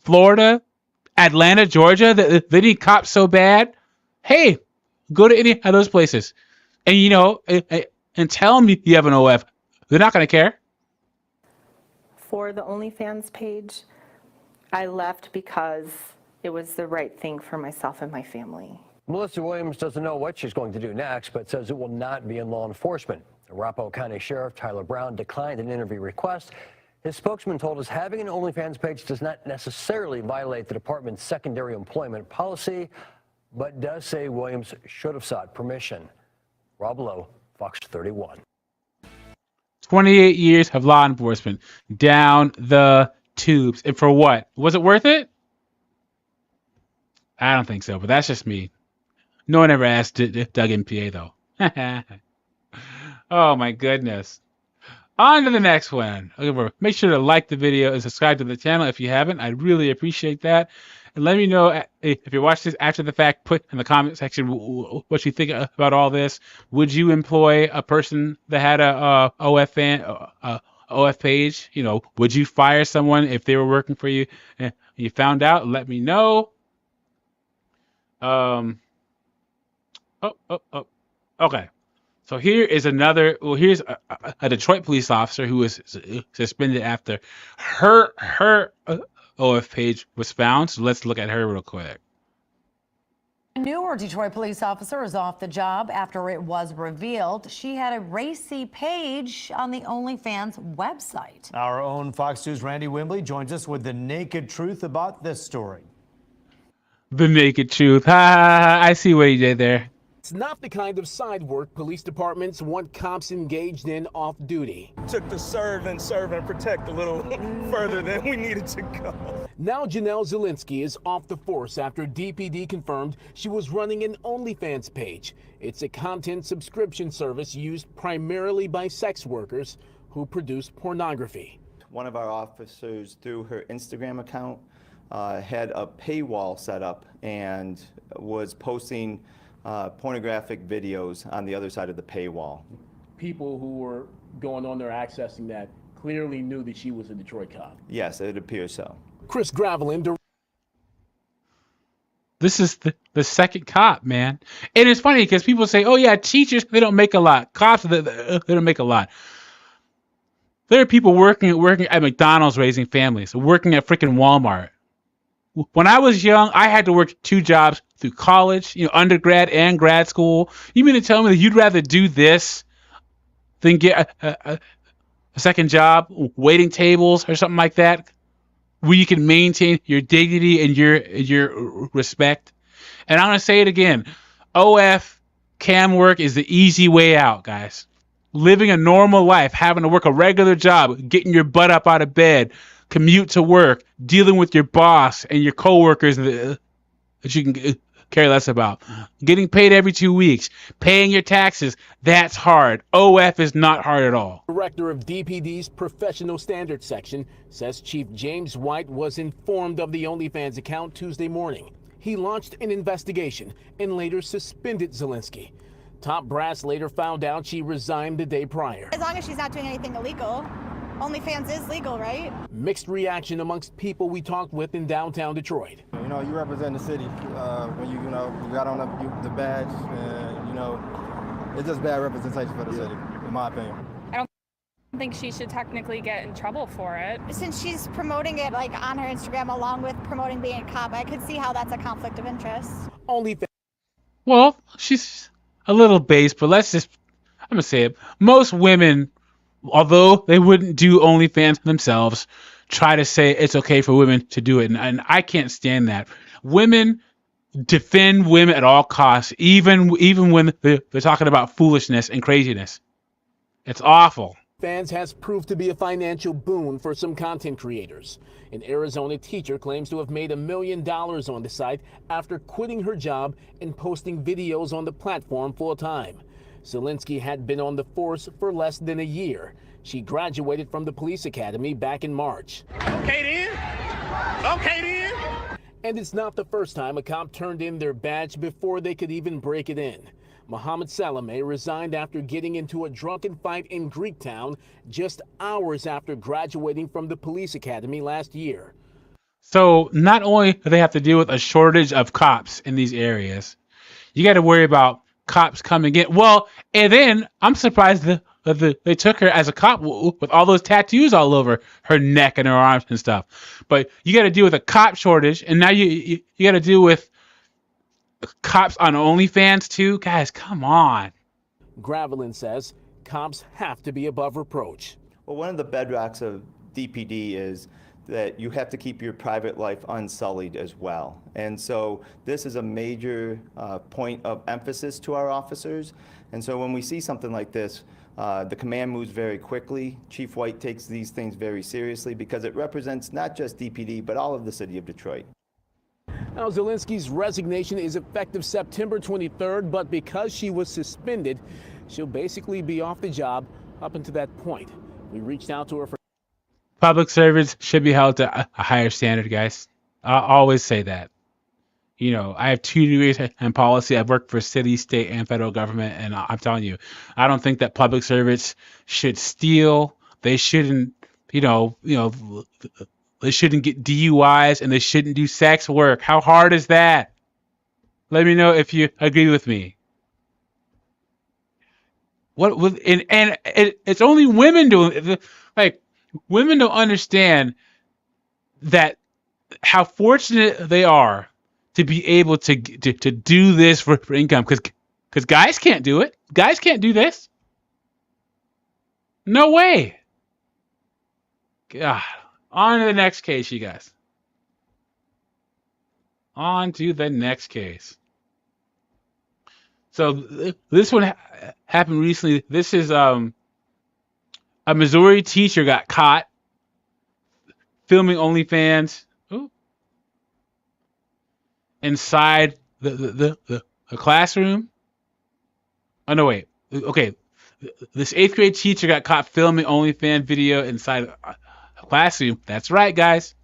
Speaker 1: Florida, Atlanta, Georgia, they need cops so bad. Hey, go to any of those places. And, you know, and tell them you have an OF. They're not going to care.
Speaker 10: For the OnlyFans page, I left because it was the right thing for myself and my family.
Speaker 7: Melissa Williams doesn't know what she's going to do next, but says it will not be in law enforcement. Arapahoe County Sheriff Tyler Brown declined an interview request. His spokesman told us having an OnlyFans page does not necessarily violate the department's secondary employment policy, but does say Williams should have sought permission. Rob Lowe, Fox 31.
Speaker 1: 28 years of law enforcement down the tubes. And for what? Was it worth it? I don't think so, but that's just me. No one ever asked Doug MPA, though. Oh, my goodness. On to the next one. Make sure to like the video and subscribe to the channel if you haven't. I'd really appreciate that. And let me know if you watch this after the fact, put in the comment section what you think about all this. Would you employ a person that had a OF page? You know, would you fire someone if they were working for you and you found out? Let me know. Okay. So here is another. Well, here's a Detroit police officer who was suspended after her OF page was found. So let's look at her real quick.
Speaker 13: A newer Detroit police officer is off the job after it was revealed she had a racy page on the OnlyFans website.
Speaker 14: Our own Fox News' Randy Wimbley joins us with the naked truth about this story.
Speaker 1: The naked truth. I see what he did there.
Speaker 15: It's not the kind of side work police departments want cops engaged in off duty.
Speaker 16: Took to serve and protect a little further than we needed to go.
Speaker 15: Now Janelle Zielinski is off the force after DPD confirmed she was running an OnlyFans page. It's a content subscription service used primarily by sex workers who produce pornography.
Speaker 17: One of our officers, through her Instagram account, had a paywall set up and was posting pornographic videos on the other side of the paywall.
Speaker 15: People who were going on there accessing that clearly knew that she was a Detroit cop.
Speaker 17: Yes, it appears so.
Speaker 15: Chris Gravelin.
Speaker 1: This is the second cop, man. And it's funny because people say, oh, yeah, teachers, they don't make a lot. Cops, they don't make a lot. There are people working at McDonald's raising families, working at freaking Walmart. When I was young, I had to work 2 jobs through college, undergrad and grad school. You mean to tell me that you'd rather do this than get a second job, waiting tables or something like that, where you can maintain your dignity and your respect? And I'm going to say it again. OF cam work is the easy way out, guys. Living a normal life, having to work a regular job, getting your butt up out of bed, commute to work, dealing with your boss and your coworkers that you can care less about, getting paid every 2 weeks, paying your taxes, that's hard. OF is not hard at all.
Speaker 15: Director of DPD's Professional Standards Section says Chief James White was informed of the OnlyFans account Tuesday morning. He launched an investigation and later suspended Zelensky. Top brass later found out she resigned the day prior.
Speaker 18: As long as she's not doing anything illegal. OnlyFans is legal, right?
Speaker 15: Mixed reaction amongst people we talked with in downtown Detroit.
Speaker 19: You know, you represent the city when you got on the badge, and it's just bad representation for the city, in my opinion.
Speaker 20: I don't think she should technically get in trouble for it.
Speaker 18: Since she's promoting it like on her Instagram along with promoting being a cop, I could see how that's a conflict of interest.
Speaker 15: OnlyFans.
Speaker 1: Well, she's a little base, but I'm gonna say it. Most women, although they wouldn't do OnlyFans themselves, try to say it's okay for women to do it. And I can't stand that. Women defend women at all costs, even when they're talking about foolishness and craziness. It's awful.
Speaker 15: OnlyFans has proved to be a financial boon for some content creators. An Arizona teacher claims to have made $1 million on the site after quitting her job and posting videos on the platform full time. Zelensky had been on the force for less than a year. She graduated from the police academy back in March.
Speaker 16: Okay then.
Speaker 15: And it's not the first time a cop turned in their badge before they could even break it in. Mohammed Salame resigned after getting into a drunken fight in Greektown just hours after graduating from the police academy last year.
Speaker 1: So not only do they have to deal with a shortage of cops in these areas, you got to worry about cops coming in. Well, and then I'm surprised that they took her as a cop with all those tattoos all over her neck and her arms and stuff. But you got to deal with a cop shortage, and now you got to deal with cops on OnlyFans too. Guys, come on.
Speaker 15: Gravelin says cops have to be above reproach.
Speaker 17: Well, one of the bedrocks of DPD is that you have to keep your private life unsullied as well. And so this is a major point of emphasis to our officers. And so when we see something like this, the command moves very quickly. Chief White takes these things very seriously because it represents not just DPD, but all of the city of Detroit.
Speaker 15: Now, Zelensky's resignation is effective September 23rd, but because she was suspended, she'll basically be off the job up until that point. We reached out to her for...
Speaker 1: Public servants should be held to a higher standard, guys. I always say that. You know, I have 2 degrees in policy. I've worked for city, state, and federal government, and I'm telling you, I don't think that public servants should steal. They shouldn't, they shouldn't get DUIs, and they shouldn't do sex work. How hard is that? Let me know if you agree with me. It's only women doing it. Like, women don't understand that how fortunate they are to be able to do this for income, because guys can't do it. Guys can't do this. No way. God. On to the next case, you guys. On to the next case. So this one happened recently. This is a Missouri teacher got caught filming OnlyFans inside the classroom. Oh no, wait. Okay, this 8th grade teacher got caught filming OnlyFans video inside a classroom. That's right, guys.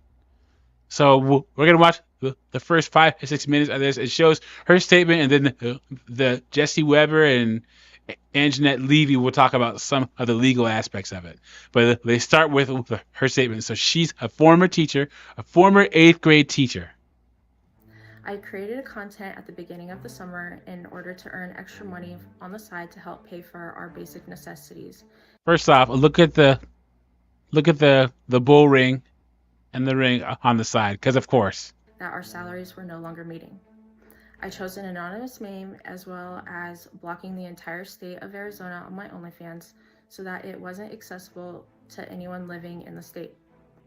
Speaker 1: So we're gonna watch the first 5 or 6 minutes of this. It shows her statement, and then the Jesse Weber and Anjanette Levy will talk about some of the legal aspects of it. But they start with her statement. So she's a former teacher, a former 8th grade teacher.
Speaker 21: I created a content at the beginning of the summer in order to earn extra money on the side to help pay for our basic necessities.
Speaker 1: First off, look at the Look at the bull ring and the ring on the side, because of course.
Speaker 21: That our salaries were no longer meeting. I chose an anonymous name as well as blocking the entire state of Arizona on my OnlyFans so that it wasn't accessible to anyone living in the state.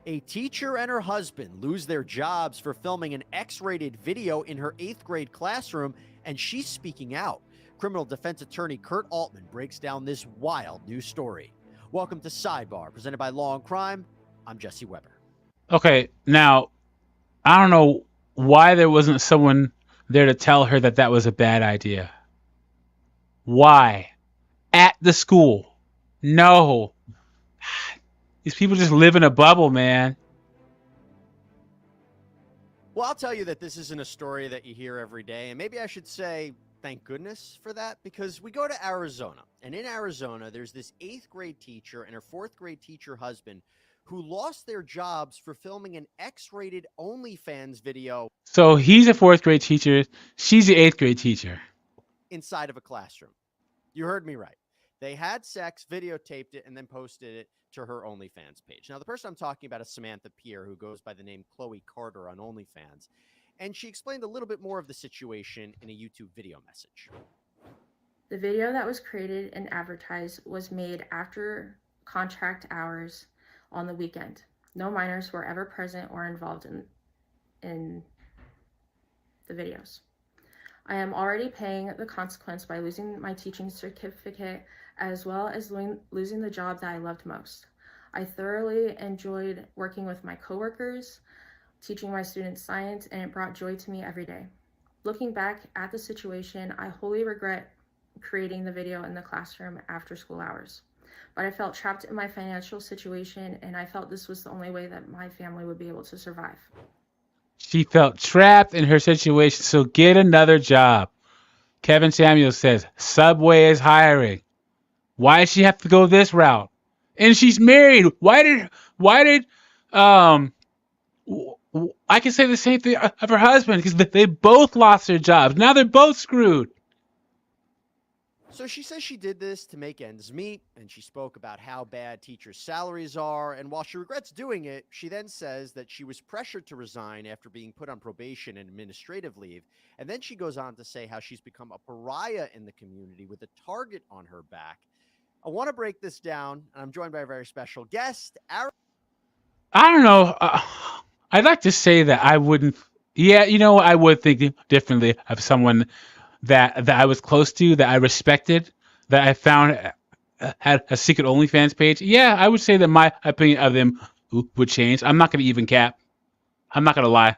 Speaker 2: A teacher and her husband lose their jobs for filming an X-rated video in her 8th grade classroom, and she's speaking out. Criminal defense attorney Kurt Altman breaks down this wild new story. Welcome to Sidebar, presented by Law and Crime. I'm Jesse Weber.
Speaker 1: Okay, now, I don't know why there wasn't someone there to tell her that that was a bad idea. Why? At the school. No. These people just live in a bubble, man.
Speaker 2: Well, I'll tell you that this isn't a story that you hear every day, and maybe I should say thank goodness for that, because we go to Arizona, and in Arizona, there's this 8th grade teacher and her 4th grade teacher husband who lost their jobs for filming an X-rated OnlyFans video.
Speaker 1: So he's a 4th grade teacher. She's the 8th grade teacher.
Speaker 2: Inside of a classroom. You heard me right. They had sex, videotaped it, and then posted it to her OnlyFans page. Now, the person I'm talking about is Samantha Pierre, who goes by the name Chloe Carter on OnlyFans. And she explained a little bit more of the situation in a YouTube video message.
Speaker 21: The video that was created and advertised was made after contract hours on the weekend. No minors were ever present or involved in the videos. I am already paying the consequence by losing my teaching certificate as well as losing the job that I loved most. I thoroughly enjoyed working with my coworkers, teaching my students science, and it brought joy to me every day. Looking back at the situation, I wholly regret creating the video in the classroom after school hours. But I felt trapped in my financial situation, and I felt this was the only way that my family would be able to survive.
Speaker 1: She felt trapped in her situation, so get another job. Kevin Samuels says, Subway is hiring. Why does she have to go this route? And she's married. Why did I can say the same thing of her husband, because they both lost their jobs. Now they're both screwed.
Speaker 2: So she says she did this to make ends meet, and she spoke about how bad teachers' salaries are. And while she regrets doing it, she then says that she was pressured to resign after being put on probation and administrative leave. And then she goes on to say how she's become a pariah in the community with a target on her back. I want to break this down, and I'm joined by a very special guest, Aaron.
Speaker 1: I don't know. I'd like to say that I wouldn't. Yeah, you know, I would think differently of someone that I was close to, that I respected, that I found had a secret OnlyFans page. Yeah, I would say that my opinion of them would change. I'm not going to even cap. I'm not going to lie.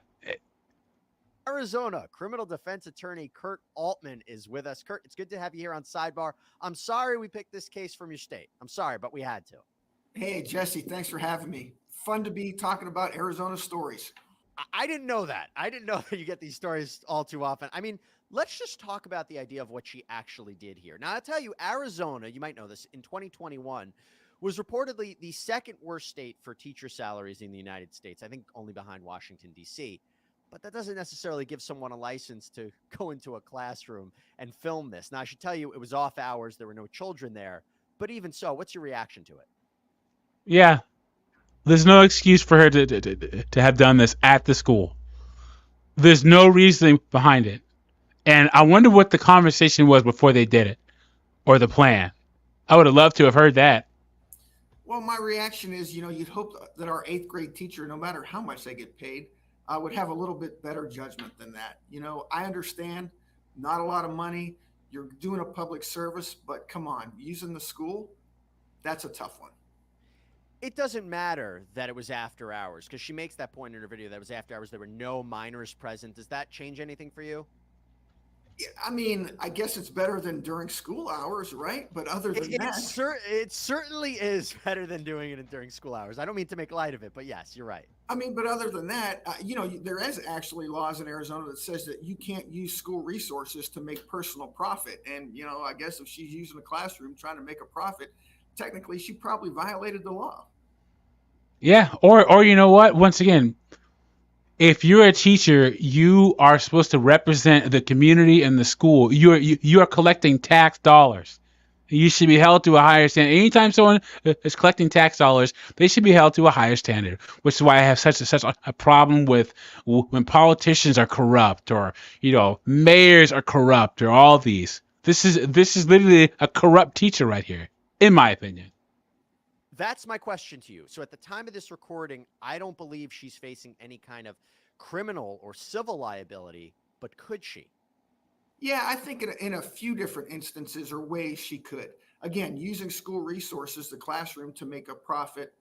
Speaker 2: Arizona criminal defense attorney Kurt Altman is with us. Kurt, it's good to have you here on Sidebar. I'm sorry we picked this case from your state. I'm sorry, but we had to.
Speaker 22: Hey, Jesse, thanks for having me. Fun to be talking about Arizona stories.
Speaker 2: I didn't know that. I didn't know that you get these stories all too often. I mean, let's just talk about the idea of what she actually did here. Now, I'll tell you, Arizona, you might know this, in 2021 was reportedly the second worst state for teacher salaries in the United States, I think only behind Washington, D.C. But that doesn't necessarily give someone a license to go into a classroom and film this. Now, I should tell you, it was off hours. There were no children there. But even so, what's your reaction to it?
Speaker 1: Yeah. There's no excuse for her to have done this at the school. There's no reasoning behind it. And I wonder what the conversation was before they did it, or the plan. I would have loved to have heard that.
Speaker 22: Well, my reaction is, you'd hope that our 8th grade teacher, no matter how much they get paid, would have a little bit better judgment than that. I understand not a lot of money. You're doing a public service, but come on, using the school, that's a tough one.
Speaker 2: It doesn't matter that it was after hours, because she makes that point in her video that it was after hours. There were no minors present. Does that change anything for you?
Speaker 22: Yeah, I mean, I guess it's better than during school hours, right? But other than that,
Speaker 2: it certainly is better than doing it during school hours. I don't mean to make light of it, but yes, you're right.
Speaker 22: I mean, but other than that, there is actually laws in Arizona that says that you can't use school resources to make personal profit. And, I guess if she's using a classroom trying to make a profit, technically she probably violated the law.
Speaker 1: Yeah, or you know what? Once again, if you're a teacher, you are supposed to represent the community and the school. You are collecting tax dollars. You should be held to a higher standard. Anytime someone is collecting tax dollars, they should be held to a higher standard. Which is why I have such a problem with when politicians are corrupt, or mayors are corrupt, or all these. This is literally a corrupt teacher right here, in my opinion.
Speaker 2: That's my question to you. So at the time of this recording, I don't believe she's facing any kind of criminal or civil liability, but could she?
Speaker 22: Yeah, I think in a few different instances or ways she could. Again, using school resources, the classroom, to make a profit,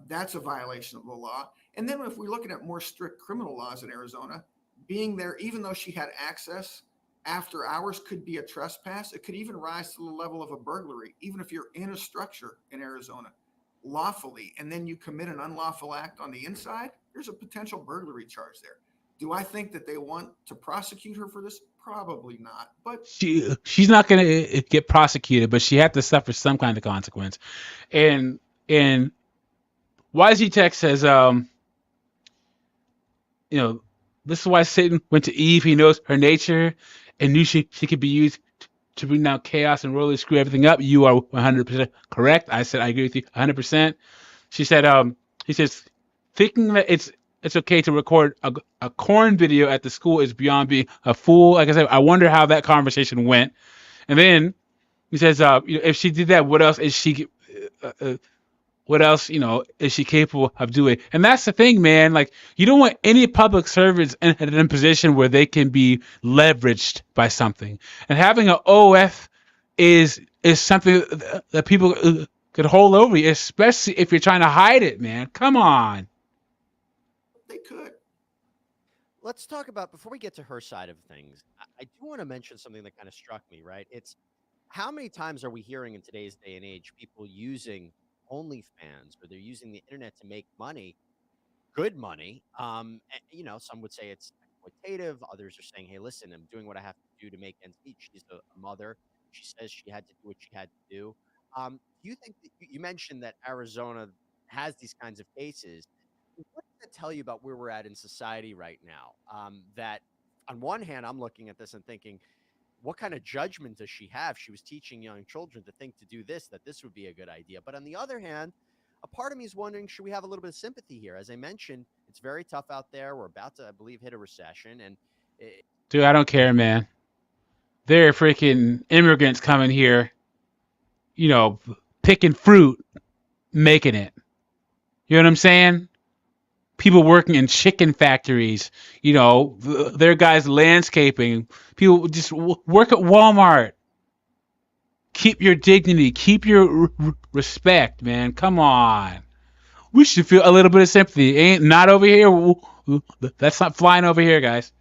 Speaker 22: that's a violation of the law. And then if we're looking at more strict criminal laws in Arizona, being there, even though she had access after hours, could be a trespass. It could even rise to the level of a burglary, even if you're in a structure in Arizona lawfully, and then you commit an unlawful act on the inside, there's a potential burglary charge there. Do I think that they want to prosecute her for this? Probably not. But
Speaker 1: She's not going to get prosecuted, but she had to suffer some kind of consequence. And YZ Tech says, this is why Satan went to Eve. He knows her nature and knew she could be used to bring down chaos and really screw everything up. You are 100% correct. I said I agree with you 100%. She said, he says, thinking that it's okay to record a corn video at the school is beyond being a fool. Like I said, I wonder how that conversation went. And then he says, if she did that, what else is she? What else, is she capable of doing? And that's the thing, man. Like, you don't want any public servants in a position where they can be leveraged by something. And having an OF is something that people could hold over you, especially if you're trying to hide it, man. Come on.
Speaker 22: they could.
Speaker 2: Let's talk about, before we get to her side of things, I do want to mention something that kind of struck me, right? It's how many times are we hearing in today's day and age people using OnlyFans, or they're using the internet to make money, good money. Some would say it's exploitative. Others are saying, hey, listen, I'm doing what I have to do to make ends meet. She's a mother. She says she had to do what she had to do. Do you think that you mentioned that Arizona has these kinds of cases? What does that tell you about where we're at in society right now? That on one hand, I'm looking at this and thinking, what kind of judgment does she have? She was teaching young children to think to do this, that this would be a good idea. But on the other hand, a part of me is wondering, should we have a little bit of sympathy here? As I mentioned, it's very tough out there. We're about to, I believe, hit a recession. And
Speaker 1: Dude, I don't care, man. There are freaking immigrants coming here, picking fruit, making it. You know what I'm saying? People working in chicken factories, there are guys landscaping. People just work at Walmart. Keep your dignity. Keep your respect, man. Come on. We should feel a little bit of sympathy. Ain't not over here. That's not flying over here, guys.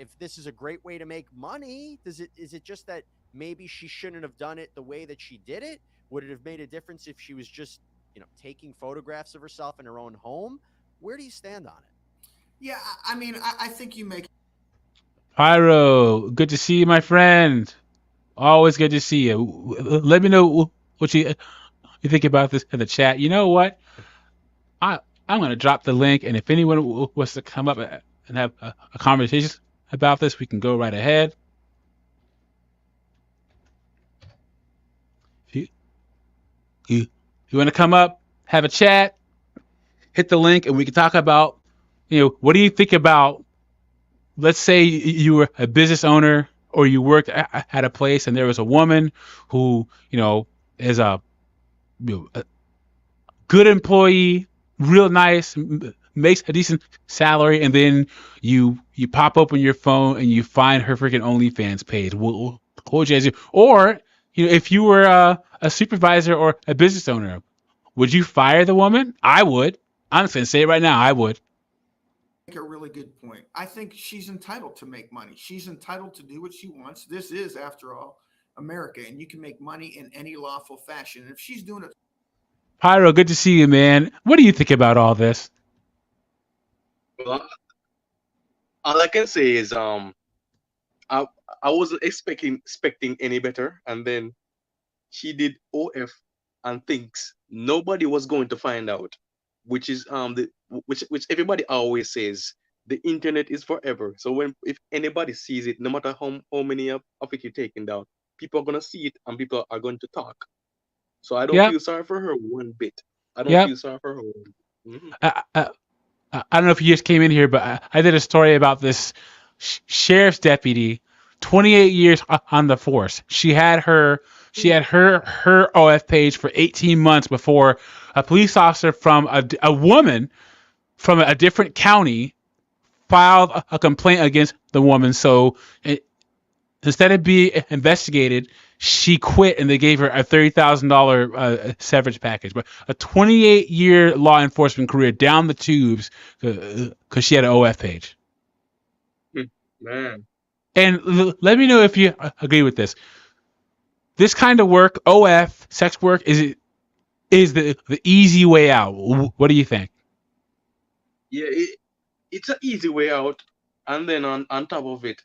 Speaker 2: if this is a great way to make money, is it just that maybe she shouldn't have done it the way that she did it? Would it have made a difference if she was just, taking photographs of herself in her own home? Where do you stand on it?
Speaker 22: Yeah, I mean, I think you make.
Speaker 1: Pyro, good to see you, my friend. Always good to see you. Let me know what you think about this in the chat. You know what? I'm going to drop the link, and if anyone wants to come up and have a conversation about this, we can go right ahead. If you want to come up, have a chat, hit the link, and we can talk about, what do you think about, let's say you were a business owner or you worked at a place and there was a woman who, is a good employee, real nice, makes a decent salary, and then you pop open your phone and you find her freaking OnlyFans page. What would you guys do? Or, if you were a supervisor or a business owner, would you fire the woman? I would. I'm just going to say it right now. I would.
Speaker 22: Make a really good point. I think she's entitled to make money. She's entitled to do what she wants. This is, after all, America, and you can make money in any lawful fashion. And if she's doing it.
Speaker 1: Pyro, good to see you, man. What do you think about all this?
Speaker 16: Well, all I can say is I wasn't expecting any better, and then she did OF and thinks nobody was going to find out, which is which everybody always says, the internet is forever. So if anybody sees it, no matter how many of it you're taking down, people are gonna see it and people are going to talk. So I don't
Speaker 1: Yep.
Speaker 16: feel sorry for her one bit. I don't
Speaker 1: Yep.
Speaker 16: feel sorry for her. Mhm.
Speaker 1: I don't know if you just came in here, but I did a story about this sheriff's deputy, 28 years on the force. She had her OF page for 18 months before a police officer from a woman from a different county filed a complaint against the woman. So instead of being investigated, she quit and they gave her a $30,000 severance package. But a 28-year law enforcement career down the tubes because she had an OF page.
Speaker 16: Man.
Speaker 1: And let me know if you agree with this. This kind of work, OF, sex work, is the easy way out. What do you think?
Speaker 16: Yeah, it's an easy way out. And then on top of it,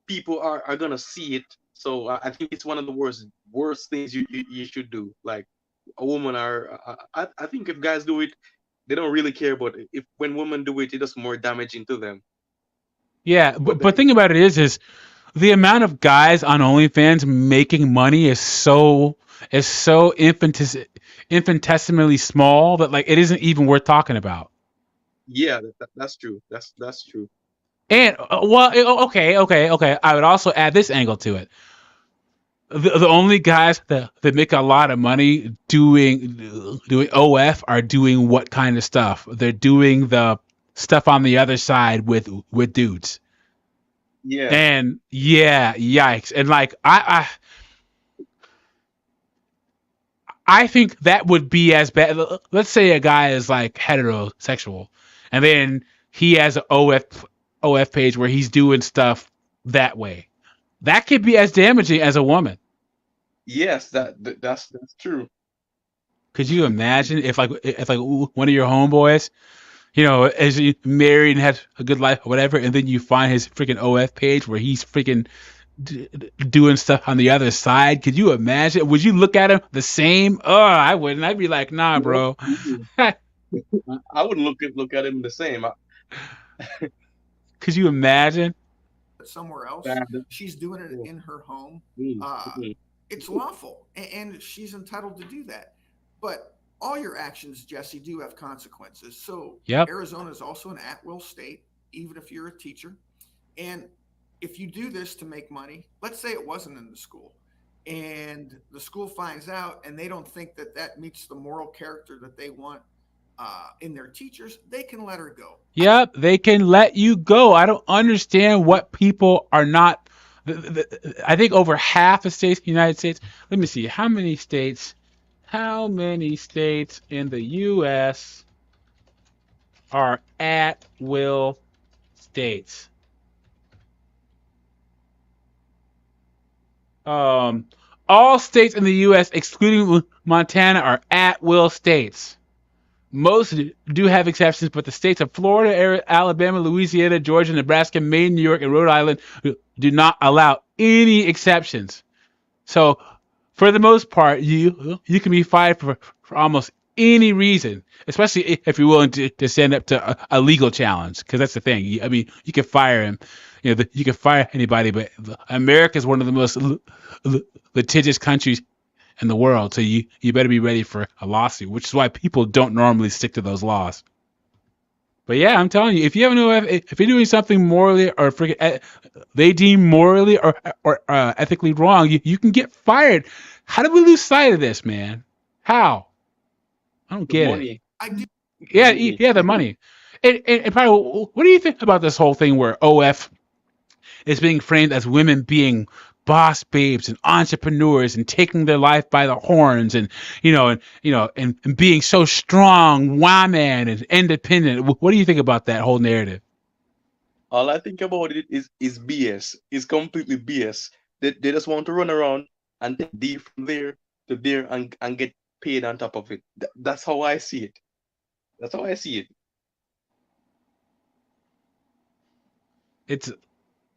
Speaker 16: people are gonna see it. So I think it's one of the worst things you should do. Like a woman I think if guys do it, they don't really care. But if when women do it, it does more damaging to them.
Speaker 1: Yeah, but thing about it is the amount of guys on OnlyFans making money is so infinitesimally small that like it isn't even worth talking about.
Speaker 16: Yeah, that's true. That's true.
Speaker 1: And okay. I would also add this angle to it. The only guys that make a lot of money doing OF are doing what kind of stuff? They're doing the stuff on the other side with dudes.
Speaker 16: Yeah.
Speaker 1: And yeah, yikes. And like I think that would be as bad. Let's say a guy is like heterosexual, and then he has an OF page where he's doing stuff that way. That could be as damaging as a woman.
Speaker 16: Yes, that's true.
Speaker 1: Could you imagine if like one of your homeboys, as he married and has a good life or whatever, and then you find his freaking OF page where he's freaking doing stuff on the other side? Could you imagine? Would you look at him the same? Oh, I wouldn't. I'd be like, nah, bro.
Speaker 16: I wouldn't look at him the same.
Speaker 1: Could you imagine?
Speaker 22: Somewhere else, she's doing it in her home. It's lawful, and she's entitled to do that. But all your actions, Jesse, do have consequences. So Arizona is also an at-will state, even if you're a teacher. And if you do this to make money, let's say it wasn't in the school, and the school finds out and they don't think that meets the moral character that they want in their teachers, they can let her go.
Speaker 1: Yep, they can let you go. I don't understand what people are not. I think over half the states in the United States. Let me see. How many states in the U.S. are at-will states? All states in the U.S. excluding Montana are at-will states. Most do have exceptions, but the states of Florida, Alabama, Louisiana, Georgia, Nebraska, Maine, New York, and Rhode Island do not allow any exceptions. So, for the most part, you can be fired for almost any reason, especially if you're willing to stand up to a legal challenge. Because that's the thing. I mean, you can fire him. You can fire anybody, but America is one of the most litigious countries in the world, so you better be ready for a lawsuit, which is why people don't normally stick to those laws. But yeah, I'm telling you, if you have if you're doing something morally or they deem morally or ethically wrong, you can get fired. How did we lose sight of this, man? How? I don't get it. Yeah, the money. And probably, what do you think about this whole thing where OF is being framed as women being boss babes and entrepreneurs and taking their life by the horns and being so strong, woman and independent? What do you think about that whole narrative?
Speaker 16: All I think about it is BS. It's completely BS. They just want to run around and take D from there to there and get paid on top of it. That's how I see it. That's how I see it.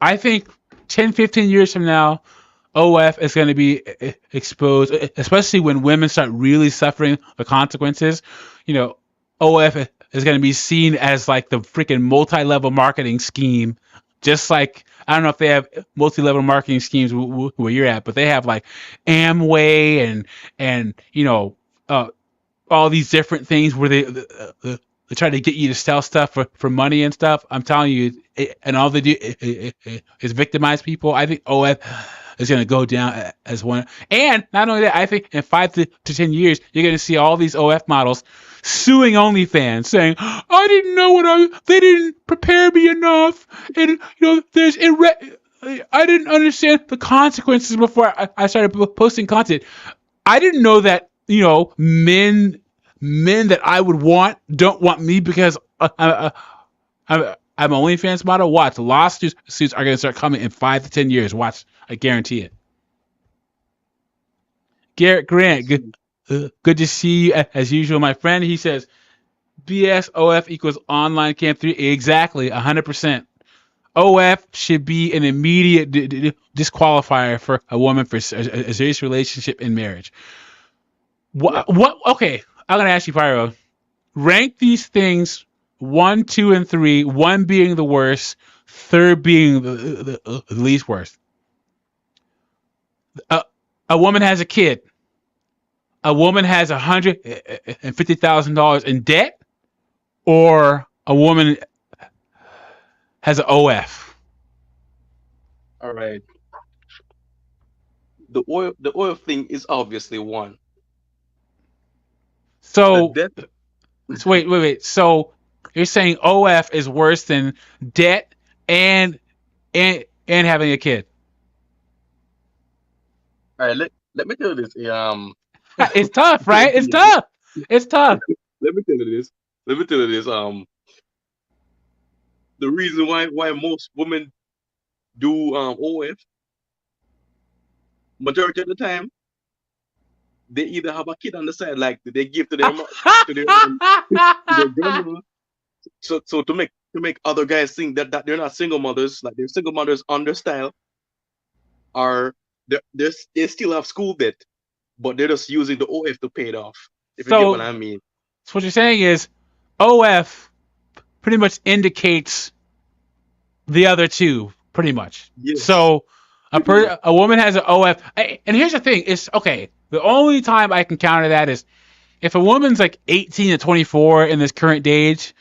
Speaker 1: I think 10, 15 years from now, OF is going to be exposed, especially when women start really suffering the consequences. OF is going to be seen as like the freaking multi-level marketing scheme just like I don't know if they have multi-level marketing schemes where you're at, but they have like Amway and all these different things where they try to get you to sell stuff for money and stuff. I'm telling you, and all they do is victimize people. I think OF is going to go down as one. And not only that, I think in 5 to 10 years, you're going to see all these OF models suing OnlyFans, saying, "I didn't know they didn't prepare me enough, and I didn't understand the consequences before I started posting content. I didn't know that men that I would want don't want me because I'm an OnlyFans model. Watch, lawsuits are going to start coming in 5 to 10 years. Watch, I guarantee it." Garrett Grant, good to see you as usual, my friend. He says, BSOF equals online camp 3. Exactly, 100%. OF should be an immediate disqualifier for a woman for a serious relationship in marriage. What? Okay, I'm gonna ask you, Pyro. Rank these things 1, 2, and 3. 1 being the worst, 3rd being the least worst. A woman has a kid. A woman has $150,000 in debt, or a woman has an OF.
Speaker 16: All right. The oil thing is obviously one.
Speaker 1: So wait. So you're saying OF is worse than debt and having a kid?
Speaker 16: All right. Let me tell you this.
Speaker 1: It's tough, right? It's tough. It's tough.
Speaker 16: Let me tell you this. The reason why most women do OF, majority of the time, they either have a kid on the side, like they give to their grandma, so to make other guys think that they're not single mothers, like they're single mothers on their style, or they still have school debt, but they're just using the OF to pay it off. If you get what I mean.
Speaker 1: So what you're saying is OF pretty much indicates the other two, pretty much.
Speaker 16: Yes.
Speaker 1: So a woman has an OF, and here's the thing: it's okay. The only time I can counter that is if a woman's like 18 to 24 in this current age.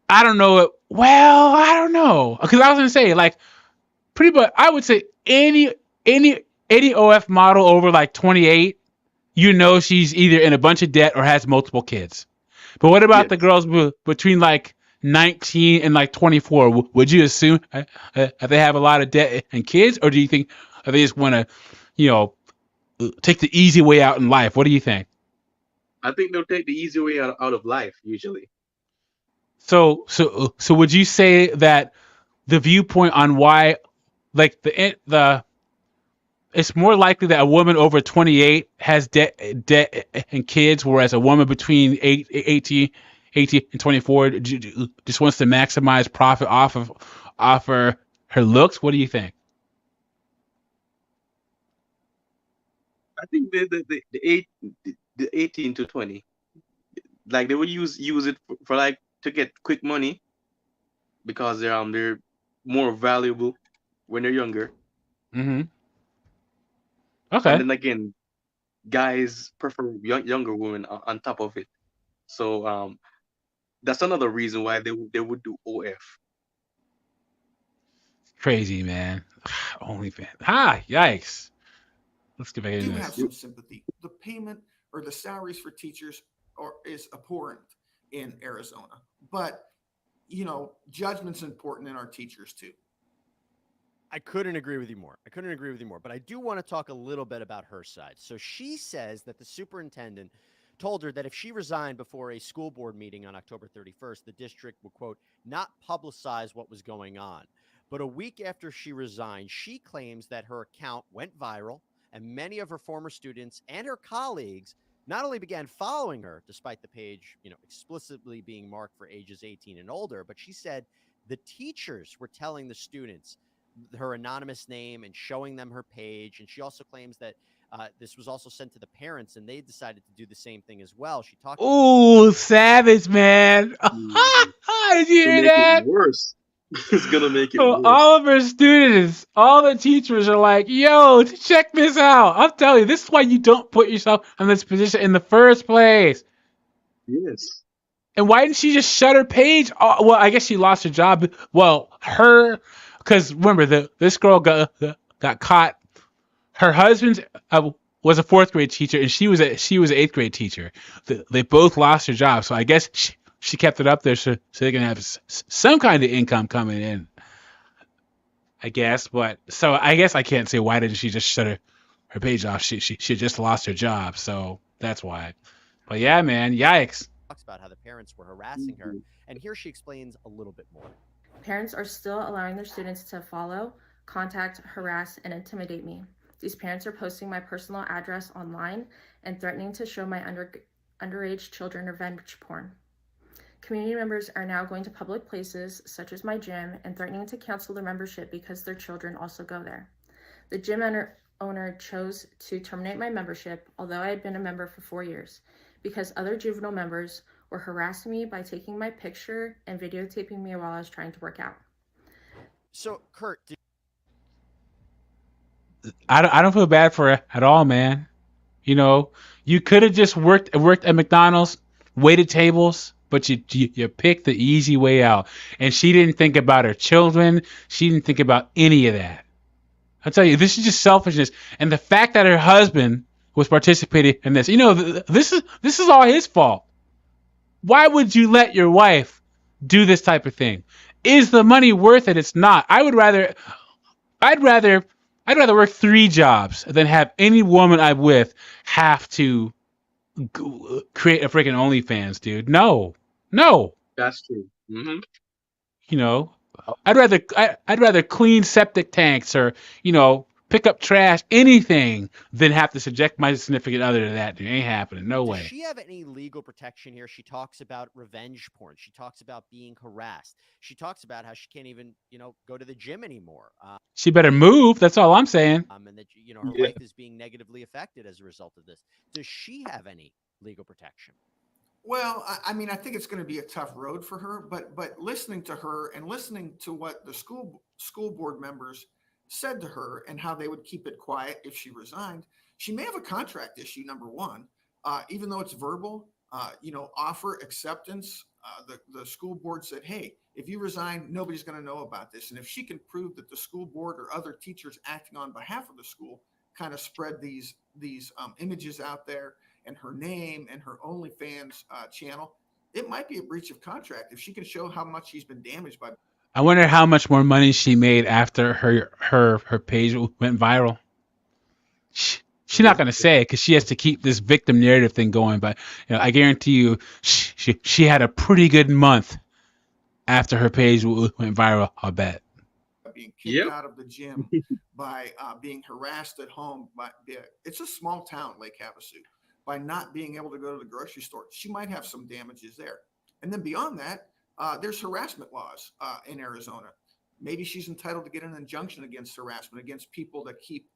Speaker 1: I don't know. Well, I don't know, because I was gonna say like pretty much. I would say any OF model over like 28, she's either in a bunch of debt or has multiple kids. But what about the girls between like 19 and like 24? Would you assume that they have a lot of debt and kids, or do you think they just want to, take the easy way out in life? What do you think?
Speaker 16: I think they'll take the easy way out of life usually.
Speaker 1: So would you say that the viewpoint on why, like it's more likely that a woman over 28 has debt and kids, whereas a woman between 18 and 24 just wants to maximize profit off her looks? What do you think?
Speaker 16: I think the 18 to 20, like they will use it for like to get quick money, because they're more valuable when they're younger.
Speaker 1: Mm-hmm. Okay.
Speaker 16: And then again, guys prefer younger women on top of it. So that's another reason why they would do OF.
Speaker 1: Crazy, man. OnlyFans. Yikes. Let's get back into
Speaker 22: do
Speaker 1: this.
Speaker 22: have some sympathy. The payment or the salaries for teachers is abhorrent in Arizona, but judgment's important in our teachers too.
Speaker 2: I couldn't agree with you more. But I do want to talk a little bit about her side. So she says that the superintendent told her that if she resigned before a school board meeting on October 31st, the district would, quote, not publicize what was going on. But a week after she resigned, she claims that her account went viral, and many of her former students and her colleagues not only began following her, despite the page, explicitly being marked for ages 18 and older, but she said the teachers were telling the students her anonymous name and showing them her page. And she also claims that this was also sent to the parents, and they decided to do the same thing as well. She talked.
Speaker 1: Ooh, savage, man. Did you hear that?
Speaker 16: Worse. It's gonna make it
Speaker 1: So
Speaker 16: worse.
Speaker 1: all of her students, all the teachers are like, yo, check this out. I'm telling you, this is why you don't put yourself in this position in the first place.
Speaker 16: Yes.
Speaker 1: And why didn't she just shut her page? Oh, well, I guess she lost her job. Well, because remember, this girl got caught. Her husband was a 4th grade teacher, and she was an 8th grade teacher. They both lost their jobs, so I guess she kept it up there so they can have some kind of income coming in. I guess, but so I guess I can't say why didn't she just shut her page off? She just lost her job, so that's why. But yeah, man, yikes.
Speaker 2: Talks about how the parents were harassing her, and here she explains a little bit more.
Speaker 21: Parents are still allowing their students to follow, contact, harass, and intimidate me. These parents are posting my personal address online and threatening to show my underage children revenge porn. Community members are now going to public places, such as my gym, and threatening to cancel their membership because their children also go there. The gym owner chose to terminate my membership, although I had been a member for 4 years, because other juvenile members were harassing me by taking my picture and videotaping me while I was trying to work out.
Speaker 2: So, Kurt,
Speaker 1: I don't feel bad for her at all, man. You know, you could have just worked at McDonald's, waited tables, but you picked the easy way out. And she didn't think about her children. She didn't think about any of that. I'll tell you, this is just selfishness. And the fact that her husband was participating in this, you know, this is all his fault. Why would you let your wife do this type of thing? Is the money worth it? It's not. I'd rather work 3 jobs than have any woman I'm with have to create a freaking OnlyFans, dude. No.
Speaker 16: That's true. Mm-hmm.
Speaker 1: You know, I'd rather clean septic tanks or, you know, pick up trash, anything, than have to subject my significant other to that. It ain't happening. No way.
Speaker 2: Does she have any legal protection here? She talks about revenge porn. She talks about being harassed. She talks about how she can't even, you know, go to the gym anymore.
Speaker 1: She better move. That's all I'm saying.
Speaker 2: And that, you know, her life is being negatively affected as a result of this. Does she have any legal protection?
Speaker 22: Well, I mean, I think it's going to be a tough road for her, but listening to her and listening to what the school board members said to her and how they would keep it quiet if she resigned, she may have a contract issue, number one, even though it's verbal, you know, offer acceptance. The school board said, hey, if you resign, nobody's going to know about this. And if she can prove that the school board or other teachers acting on behalf of the school kind of spread these images out there and her name and her OnlyFans channel, it might be a breach of contract if she can show how much she's been damaged by.
Speaker 1: I wonder how much more money she made after her page went viral. She's not going to say it because she has to keep this victim narrative thing going. But you know, I guarantee you, she had a pretty good month after her page went viral. I'll bet.
Speaker 22: Being kicked out of the gym, by being harassed at home. It's a small town, Lake Havasu. By not being able to go to the grocery store, she might have some damages there. And then beyond that, there's harassment laws in Arizona. Maybe she's entitled to get an injunction against harassment, against people that keep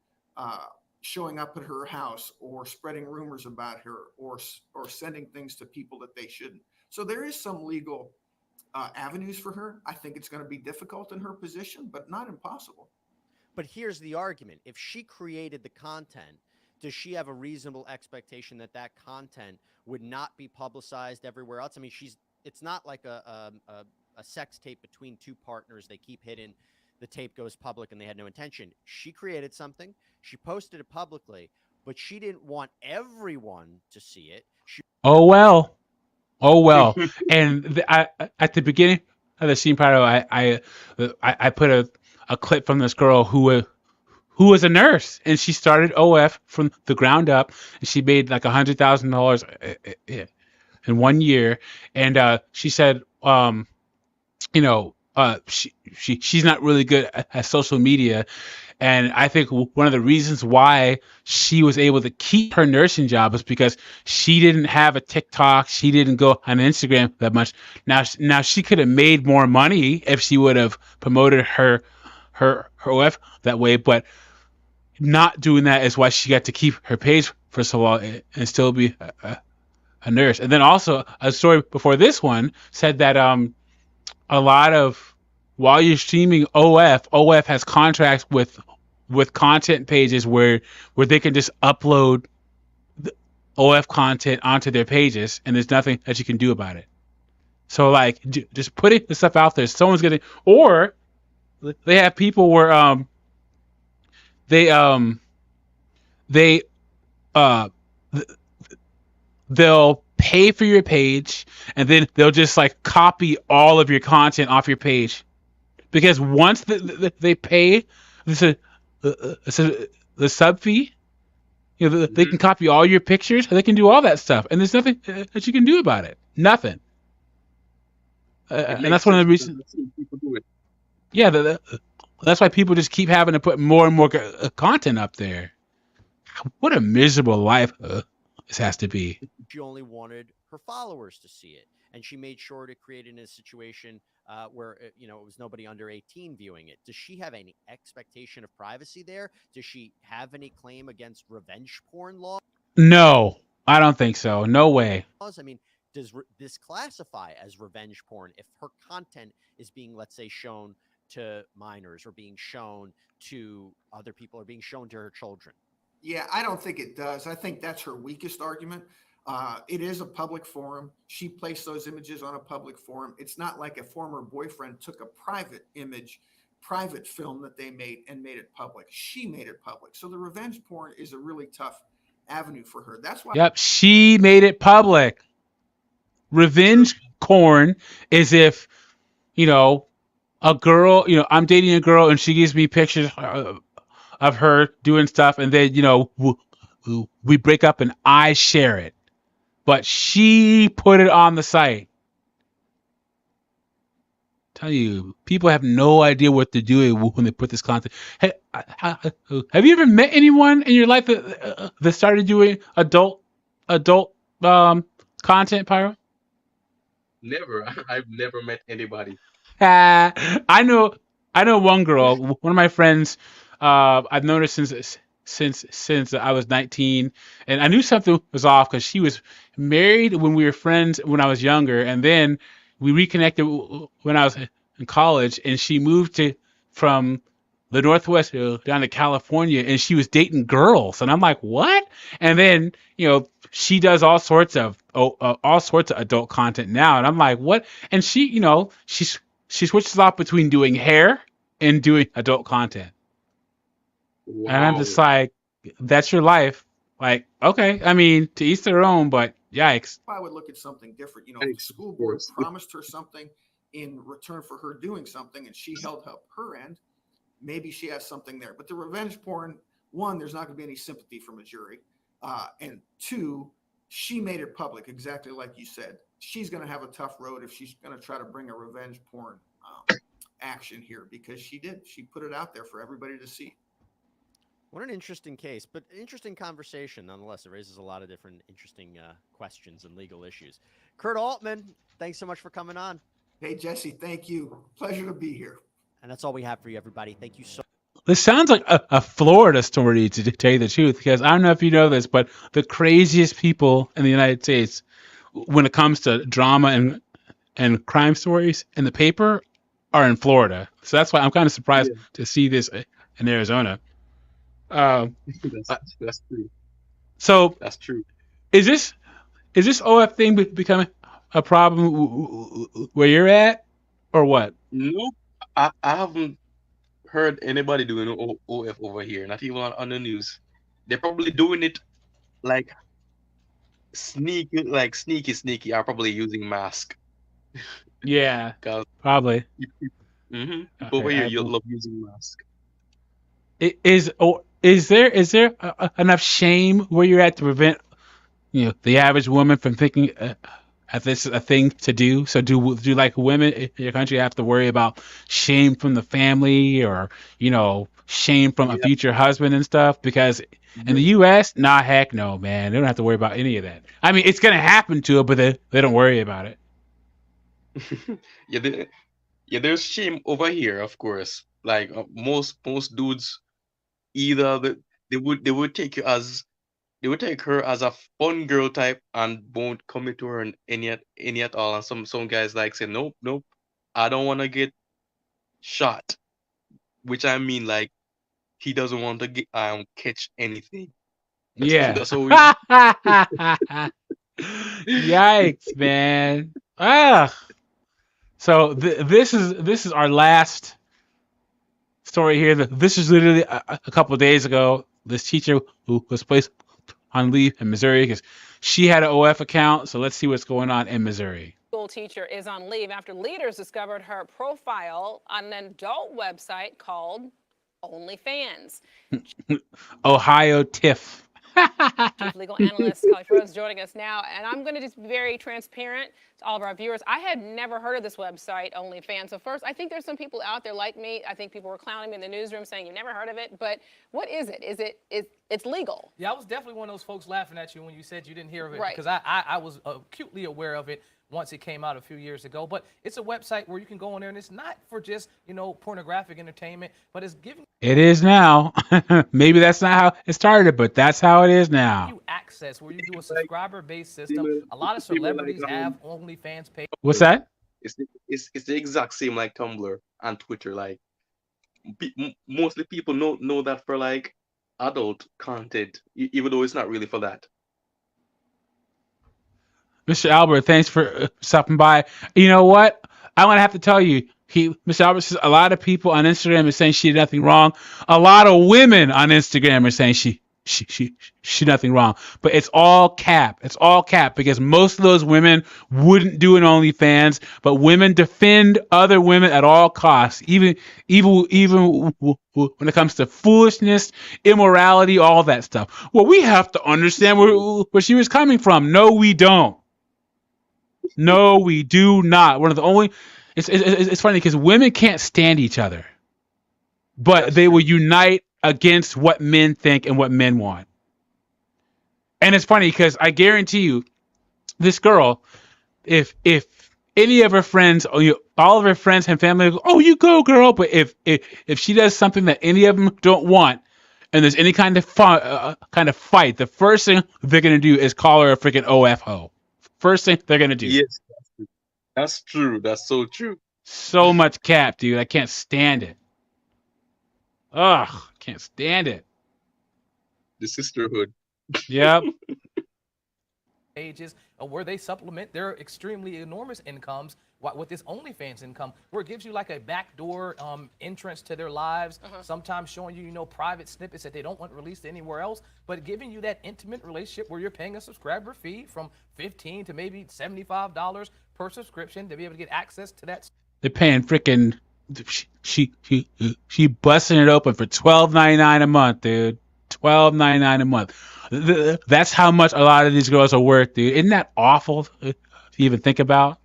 Speaker 22: showing up at her house or spreading rumors about her or sending things to people that they shouldn't. So there is some legal avenues for her. I think it's going to be difficult in her position, but not impossible.
Speaker 2: But here's the argument. If she created the content, does she have a reasonable expectation that that content would not be publicized everywhere else? I mean, it's not like a sex tape between 2 partners. They keep hidden. The tape goes public and they had no intention. She created something. She posted it publicly, but she didn't want everyone to see it.
Speaker 1: Oh well. And at the beginning of the scene, I put a clip from this girl who was a nurse, and she started OF from the ground up, and she made like $100,000 in 1 year. And she said, you know, she's not really good at social media. And I think one of the reasons why she was able to keep her nursing job is because she didn't have a TikTok. She didn't go on Instagram that much. Now she could have made more money if she would have promoted her OF that way, but not doing that is why she got to keep her page for so long and still be a nurse. And then also a story before this one said that a lot of while you're streaming OF has contracts with content pages where they can just upload the OF content onto their pages, and there's nothing that you can do about it. So like, just putting the stuff out there, someone's gonna, or they have people where they'll pay for your page, and then they'll just like copy all of your content off your page, because once they pay the sub fee, they can copy all your pictures, they can do all that stuff, and there's nothing that you can do about it. Nothing. And that's one of the reasons. Yeah, that's why people just keep having to put more and more content up there. What a miserable life this has to be.
Speaker 2: She only wanted her followers to see it, and she made sure to create it in a situation where it was nobody under 18 viewing it. Does she have any expectation of privacy there? Does she have any claim against revenge porn law?
Speaker 1: No, I don't think so. No way.
Speaker 2: I mean, does this classify as revenge porn if her content is being, let's say, shown to minors, or being shown to other people, or being shown to her children?
Speaker 22: Yeah, I don't think it does. I think that's her weakest argument. It is a public forum. She placed those images on a public forum. It's not like a former boyfriend took a private image, private film that they made and made it public. She made it public. So the revenge porn is a really tough avenue for her. That's why.
Speaker 1: Yep, she made it public. Revenge porn is if, a girl, I'm dating a girl and she gives me pictures of her doing stuff, and then, we break up and I share it. But she put it on the site. Tell you, people have no idea what they're doing when they put this content. Hey, have you ever met anyone in your life that started doing adult content, Pyro?
Speaker 16: Never. I've never met anybody.
Speaker 1: I know one girl, one of my friends. I've known her since I was 19, and I knew something was off because she was married when we were friends when I was younger, and then we reconnected when I was in college, and she moved from the Northwest down to California, and she was dating girls, and I'm like, what? And then she does all sorts of adult content now, and I'm like, what? And she she switches off between doing hair and doing adult content.
Speaker 16: Wow.
Speaker 1: And I'm just like, that's your life. Like, okay, I mean, to each their own, but yikes.
Speaker 22: I would look at something different. If the school board promised her something in return for her doing something and she held up her end, maybe she has something there. But the revenge porn, one, there's not going to be any sympathy from a jury. And two, she made it public, exactly like you said. She's going to have a tough road if she's going to try to bring a revenge porn action here, because she did. She put it out there for everybody to see.
Speaker 2: What an interesting case, but interesting conversation nonetheless. It raises a lot of different interesting questions and legal issues. Kurt Altman, thanks so much for coming on.
Speaker 22: Hey, Jesse, thank you. Pleasure to be here.
Speaker 2: And that's all we have for you, everybody. Thank you so much.
Speaker 1: This sounds like a Florida story, to tell you the truth, because I don't know if you know this, but the craziest people in the United States when it comes to drama and crime stories in the paper are in Florida. So that's why I'm kind of surprised to see this in Arizona.
Speaker 16: That's true.
Speaker 1: So
Speaker 16: that's true.
Speaker 1: Is this OF thing becoming a problem where you're at, or what?
Speaker 16: Nope. I haven't heard anybody doing OF over here, not even on the news. They're probably doing it like sneaky are probably using mask.
Speaker 1: Yeah, probably.
Speaker 16: Over here, you love using mask.
Speaker 1: Is there enough shame where you're at to prevent the average woman from thinking that this is a thing to do? So do like women in your country have to worry about shame from the family, or shame from a future husband and stuff? Because in the U.S., heck no, man, they don't have to worry about any of that. I mean, it's gonna happen to it, but they don't worry about it.
Speaker 16: There's shame over here, of course. Like most dudes, either they would take her as a fun girl type and won't commit to her any at all. And some guys like say, nope, I don't want to get shot, which I mean like he doesn't want to catch anything.
Speaker 1: Yeah.
Speaker 16: That's all we.
Speaker 1: Yikes, man. Ah. So this is our last story here. This is literally a couple of days ago. This teacher who was placed on leave in Missouri because she had an OF account. So let's see what's going on in Missouri.
Speaker 3: School teacher is on leave after leaders discovered her profile on an adult website called OnlyFans.
Speaker 1: Ohio Tiff.
Speaker 3: Chief legal analyst Kelly Frost joining us now, and I'm going to just be very transparent to all of our viewers. I had never heard of this website, OnlyFans. So first, I think there's some people out there like me. I think people were clowning me in the newsroom saying you've never heard of it. But what is it? It's legal?
Speaker 5: Yeah, I was definitely one of those folks laughing at you when you said you didn't hear of it,
Speaker 3: Right.
Speaker 5: because I was acutely aware of it once it came out a few years ago. But it's a website where you can go on there, and it's not for just, pornographic entertainment, but it's giving
Speaker 1: It is now. Maybe that's not how it started, but that's how it is now.
Speaker 5: you access where you do a subscriber-based system. A lot of celebrities have OnlyFans page.
Speaker 1: What's that?
Speaker 16: It's the exact same like Tumblr and Twitter. Like mostly people know that for like adult content, even though it's not really for that.
Speaker 1: Mr. Albert, thanks for stopping by. You know what? I'm gonna have to tell you, Mr. Albert says a lot of people on Instagram are saying she did nothing wrong. A lot of women on Instagram are saying she did nothing wrong. But it's all cap. It's all cap because most of those women wouldn't do an OnlyFans, but women defend other women at all costs, even when it comes to foolishness, immorality, all that stuff. Well, we have to understand where she was coming from. No, we don't. No, we do not. One of the only. It's funny because women can't stand each other, but they will unite against what men think and what men want. And it's funny because I guarantee you, this girl, if any of her friends, all of her friends and family, oh, you go, girl. But if she does something that any of them don't want, and there's any kind of fight, the first thing they're gonna do is call her a freaking OF hoe. First thing they're gonna do.
Speaker 16: Yes, that's true. That's so true.
Speaker 1: So much cap, dude. I can't stand it. Ugh, can't stand it.
Speaker 16: The sisterhood.
Speaker 1: Yep.
Speaker 5: pages where they supplement their extremely enormous incomes with this OnlyFans income, where it gives you like a backdoor entrance to their lives, sometimes showing you, private snippets that they don't want released anywhere else, but giving you that intimate relationship where you're paying a subscriber fee from $15 to maybe $75 per subscription to be able to get access to that.
Speaker 1: They're paying freaking she busting it open for $12.99 a month, dude. $12.99 a month. That's how much a lot of these girls are worth, dude. Isn't that awful to even think about?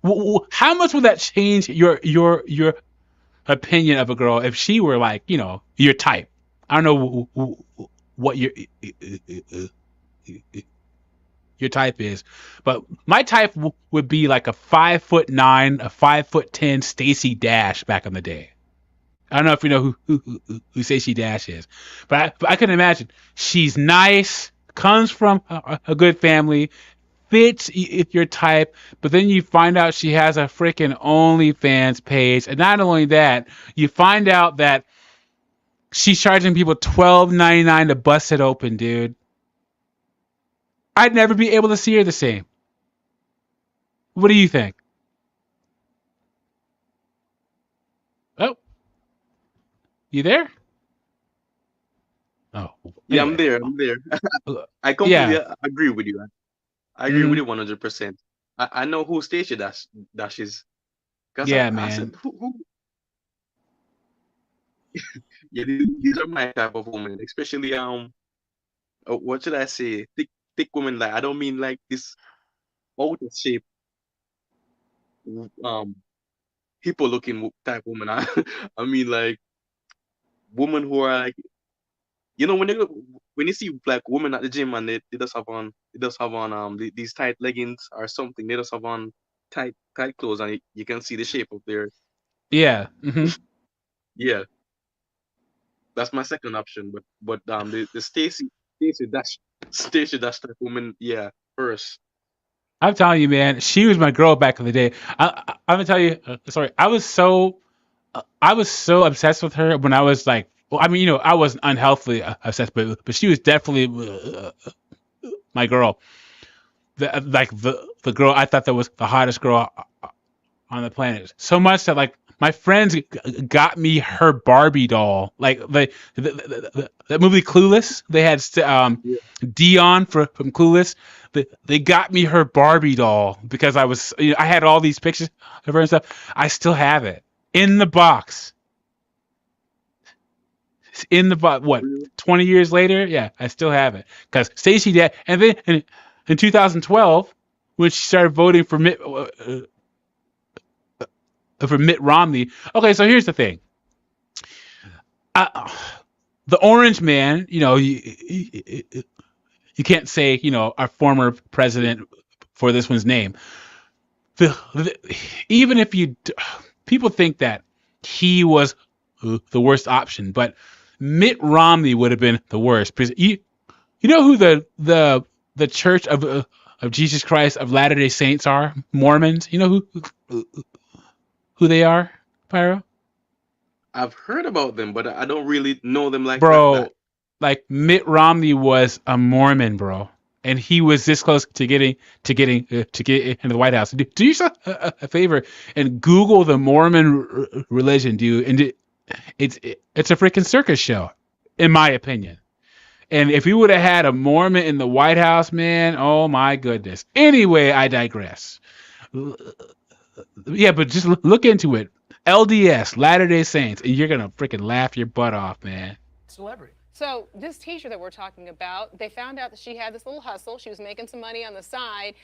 Speaker 1: God. How much would that change your opinion of a girl if she were like, your type? I don't know what your type is, but my type would be like a 5'9", a 5'10" Stacey Dash back in the day. I don't know if you know who Stacey Dash is, but I can imagine she's nice, comes from a good family, fits your type, but then you find out she has a freaking OnlyFans page, and not only that, you find out that she's charging people $12.99 to bust it open, dude. I'd never be able to see her the same. What do you think? Oh, you there? Oh,
Speaker 16: yeah, I'm there. I completely agree with you. I agree with you 100%. I know who Stacey Dash is.
Speaker 1: Yeah,
Speaker 16: I
Speaker 1: man.
Speaker 16: said, who? Yeah, these are my type of women, especially what should I say? Thick women. Like, I don't mean like this out of shape, hippo looking type woman. I mean like women who are like, when you see like women at the gym and they just have on these tight leggings or something, they just have on tight clothes and you can see the shape of their.
Speaker 1: Yeah. Mm-hmm.
Speaker 16: Yeah. That's my second option, but the Stacey Dash type woman, yeah, first.
Speaker 1: I'm telling you, man, she was my girl back in the day. I'm gonna tell you, sorry, I was so obsessed with her when I was like, well, I mean, I wasn't unhealthily obsessed, but she was definitely my girl. The girl I thought that was the hottest girl on the planet. So much that like my friends got me her Barbie doll. Like that movie Clueless, they had Dion from Clueless. They got me her Barbie doll because I had all these pictures of her and stuff. I still have it in the box. In the box, what? 20 years later, yeah, I still have it because Stacey did. And then in 2012, when she started voting for Mitt Romney. Okay, so here's the thing. The Orange Man, you can't say, our former president for this one's name. Even if people think that he was the worst option, but Mitt Romney would have been the worst because you know who the Church of Jesus Christ of Latter-day Saints are? Mormons. You know who they are, Pyro?
Speaker 16: I've heard about them, but I don't really know them like
Speaker 1: bro,
Speaker 16: that.
Speaker 1: like Mitt Romney was a Mormon, bro, and he was this close to get into the White House. Do yourself a favor and Google the Mormon religion, dude, and it's a freaking circus show, in my opinion. And if we would have had a Mormon in the White House, man, oh my goodness. Anyway, I digress. Yeah, but just look into it. LDS, Latter-day Saints, and you're gonna freaking laugh your butt off, man.
Speaker 5: Celebrity.
Speaker 3: So this teacher that we're talking about, they found out that she had this little hustle. She was making some money on the side.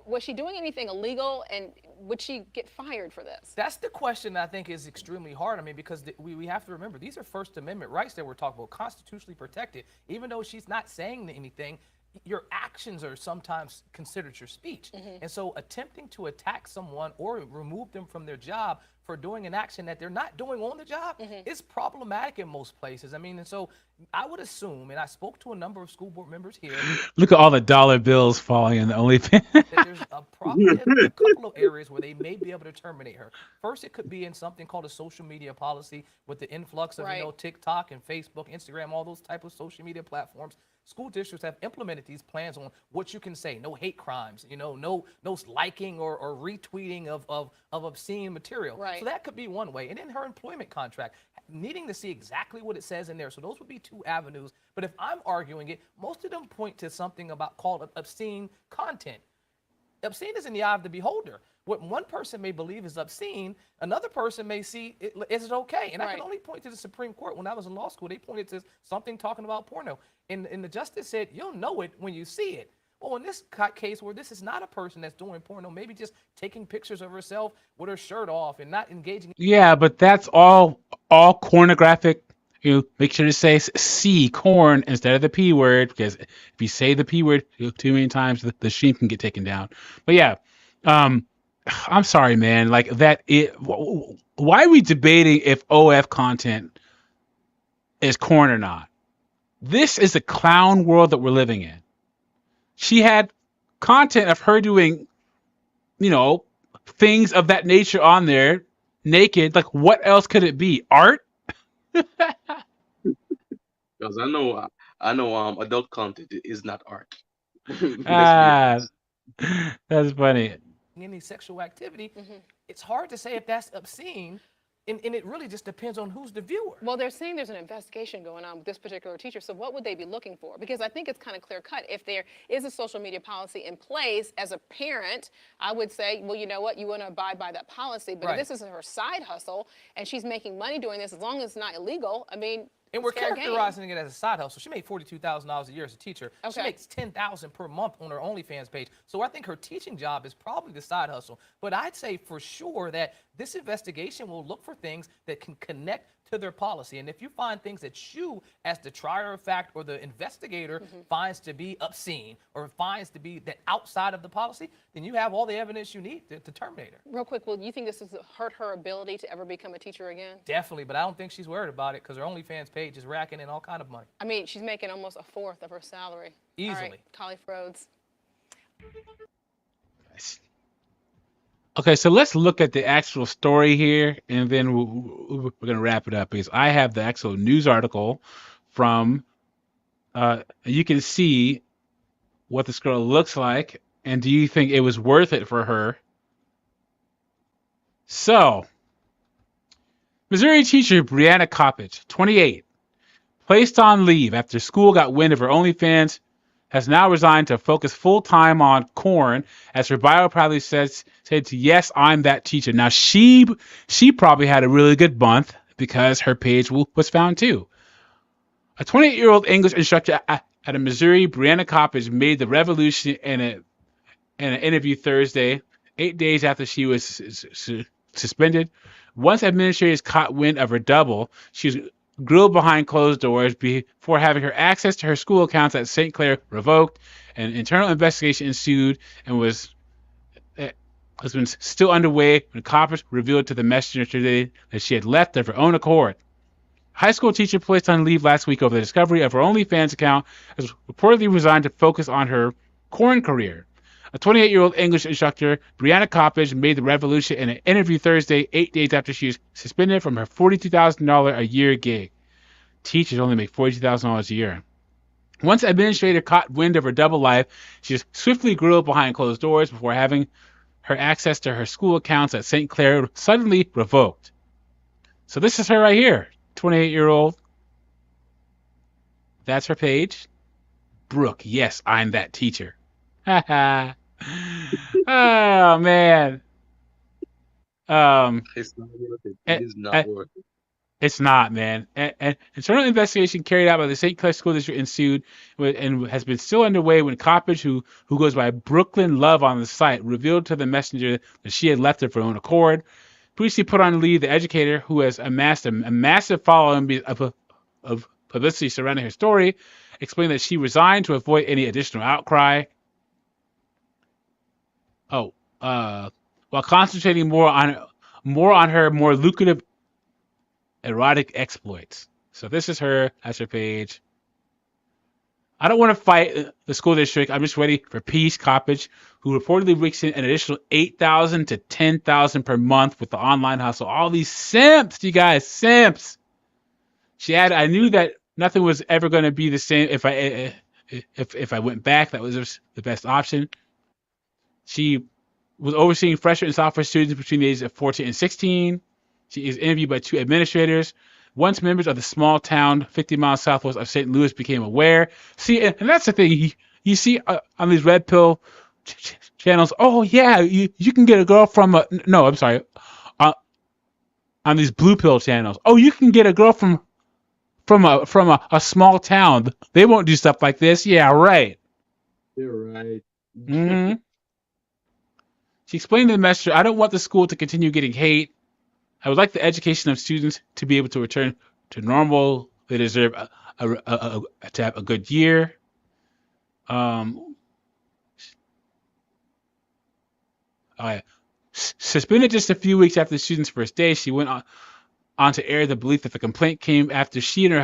Speaker 3: Was she doing anything illegal, and would she get fired for this?
Speaker 5: That's the question that I think is extremely hard. I mean, because we have to remember, these are First Amendment rights that we're talking about, constitutionally protected. Even though she's not saying anything, your actions are sometimes considered your speech. And so attempting to attack someone or remove them from their job for doing an action that they're not doing on the job is problematic in most places. I mean, and so I would assume, and I spoke to a number of school board members here.
Speaker 1: Look at all the dollar bills falling in the OnlyFans.
Speaker 5: There's probably a couple of areas where they may be able to terminate her. First, it could be in something called a social media policy with the influx of TikTok and Facebook, Instagram, all those type of social media platforms. School districts have implemented these plans on what you can say, no hate crimes, no liking or retweeting of obscene material.
Speaker 3: Right.
Speaker 5: So that could be one way. And in her employment contract, needing to see exactly what it says in there. So those would be two avenues. But if I'm arguing it, most of them point to something about called obscene content. Obscene is in the eye of the beholder. What one person may believe is obscene, another person may see is it okay. And I can only point to the Supreme Court. When I was in law school, they pointed to something talking about porno. And the justice said, you'll know it when you see it. Well, in this case where this is not a person that's doing porno, maybe just taking pictures of herself with her shirt off and not engaging.
Speaker 1: Yeah, but that's all pornographic. Make sure to say C, corn, instead of the P word, because if you say the P word too many times, the stream can get taken down. But yeah, I'm sorry, man. Like that. Why are we debating if OF content is corn or not? This is the clown world that we're living in. She had content of her doing, things of that nature on there, naked. Like, what else could it be? Art?
Speaker 16: Because I know adult content is not art.
Speaker 1: That's funny.
Speaker 5: Any sexual activity, it's hard to say if that's obscene. And it really just depends on who's the viewer.
Speaker 3: Well, they're saying there's an investigation going on with this particular teacher. So what would they be looking for? Because I think it's kind of clear cut. If there is a social media policy in place, as a parent, I would say, well, you know what? You want to abide by that policy. But if this is her side hustle and she's making money doing this, as long as it's not illegal, I mean,
Speaker 5: and we're characterizing it as a side hustle. She made $42,000 a year as a teacher.
Speaker 3: Okay.
Speaker 5: She makes $10,000 per month on her OnlyFans page. So I think her teaching job is probably the side hustle. But I'd say for sure that this investigation will look for things that can connect to their policy. And if you find things that you, as the trier of fact or the investigator, finds to be obscene or finds to be that outside of the policy, then you have all the evidence you need to terminate her.
Speaker 3: Real quick, well, you think this has hurt her ability to ever become a teacher again?
Speaker 5: Definitely, but I don't think she's worried about it because her OnlyFans page is racking in all kind of money.
Speaker 3: I mean, she's making almost a fourth of her salary.
Speaker 5: Easily.
Speaker 3: All right, Collie Frodes.
Speaker 1: Okay, so let's look at the actual story here, and then we're going to wrap it up because I have the actual news article from. You can see what this girl looks like, and do you think it was worth it for her? So, Missouri teacher Brianna Coppage, 28, placed on leave after school got wind of her OnlyFans, has now resigned to focus full-time on corn, as her bio proudly said, yes, I'm that teacher. Now, she probably had a really good month because her page was found too. A 28-year-old English instructor at a Missouri, Brianna Coppage, made the revolution in an interview Thursday, 8 days after she was suspended. Once administrators caught wind of her double, she was grilled behind closed doors before having her access to her school accounts at St. Clair revoked. An internal investigation ensued and has been still underway when Coppage revealed to the Messenger today that she had left of her own accord. High school teacher placed on leave last week over the discovery of her OnlyFans account has reportedly resigned to focus on her corn career. A 28-year-old English instructor, Brianna Coppage, made the revolution in an interview Thursday, 8 days after she was suspended from her $42,000 a year gig. Teachers only make $42,000 a year. Once administrator caught wind of her double life, she was swiftly grilled behind closed doors before having her access to her school accounts at St. Clair suddenly revoked. So this is her right here, 28-year-old. That's her page. Brooke, yes, I'm that teacher. Oh man.
Speaker 16: It's not worth it. It is not worth it.
Speaker 1: It's not, man. An internal investigation carried out by the St. Clair School District ensued and has been still underway when Coppage, who goes by Brooklyn Love on the site, revealed to the Messenger that she had left of her own accord. Previously put on leave, the educator, who has amassed a massive following of publicity surrounding her story, explained that she resigned to avoid any additional outcry. While concentrating more on her more lucrative erotic exploits. So this is her. That's her page. I don't want to fight the school district. I'm just ready for peace. Coppage, who reportedly rakes in an additional $8,000 to $10,000 per month with the online hustle. All these simps, you guys, simps. She added, "I knew that nothing was ever going to be the same if I went back. That was the best option." She was overseeing freshman and sophomore students between the ages of 14 and 16. She is interviewed by 2 administrators. Once members of the small town 50 miles southwest of St. Louis became aware. See, and that's the thing. You see on these red pill channels, oh, yeah, you can get a girl from a... No, I'm sorry. On these blue pill channels, oh, you can get a girl from a small town. They won't do stuff like this. Yeah, right.
Speaker 16: You're right.
Speaker 1: Mm-hmm. She explained to the Messenger, "I don't want the school to continue getting hate. I would like the education of students to be able to return to normal. They deserve to have a good year." Suspended just a few weeks after the student's first day, she went on to air the belief that the complaint came after she and her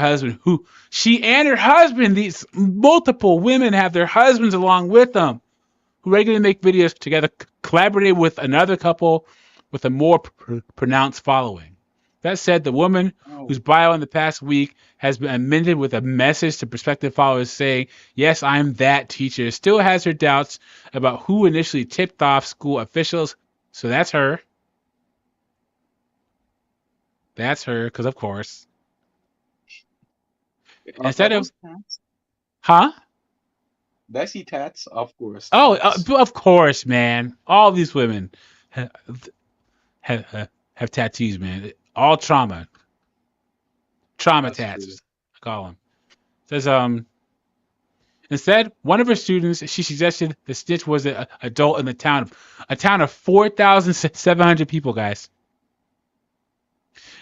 Speaker 1: husband, these multiple women have their husbands along with them, who regularly make videos together, collaborated with another couple with a more pronounced following. That said, the woman whose bio in the past week has been amended with a message to prospective followers saying, "Yes, I'm that teacher," still has her doubts about who initially tipped off school officials. So that's her. That's her, because of course. Instead of... Huh?
Speaker 16: Bessie tats, of course.
Speaker 1: Oh, of course, man. All these women have tattoos, man. All trauma tats, I call them. It says, instead, one of her students, she suggested the snitch was an adult in a town of 4,700 people, guys.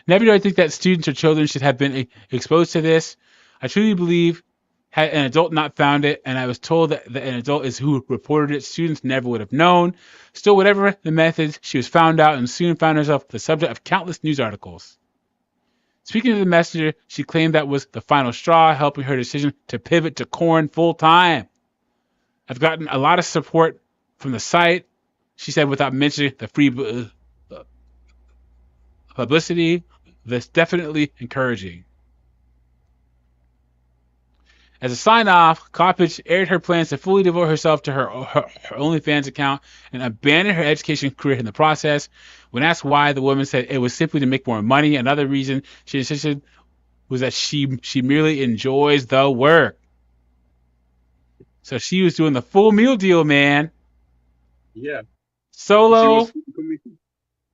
Speaker 1: Never did I think that students or children should have been exposed to this. I truly believe had an adult not found it, and I was told that an adult is who reported it, students never would have known. Still, whatever the methods, she was found out and soon found herself the subject of countless news articles. Speaking to the Messenger, she claimed that was the final straw, helping her decision to pivot to corn full time. I've gotten a lot of support from the site. she said, without mentioning the free publicity, that's definitely encouraging. As a sign-off, Coppage aired her plans to fully devote herself to her OnlyFans account and abandon her education career in the process. When asked why, the woman said it was simply to make more money. Another reason she insisted was that she merely enjoys the work. So she was doing the full meal deal, man.
Speaker 16: Yeah.
Speaker 1: Solo.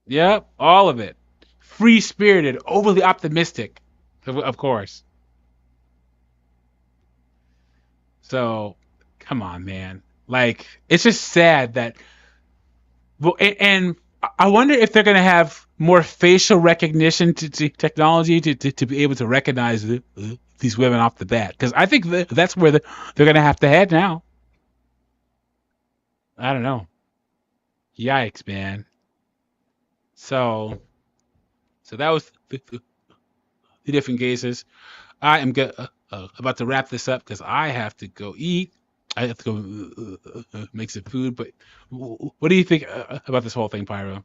Speaker 1: Yep, all of it. Free-spirited, overly optimistic, of course. So, come on, man. Like, it's just sad that... Well, and I wonder if they're going to have more facial recognition to technology to be able to recognize these women off the bat. Because I think that's where they're going to have to head now. I don't know. Yikes, man. So that was the different cases. I am about to wrap this up because I have to go eat. I have to go make some food. But what do you think about this whole thing, Pyro?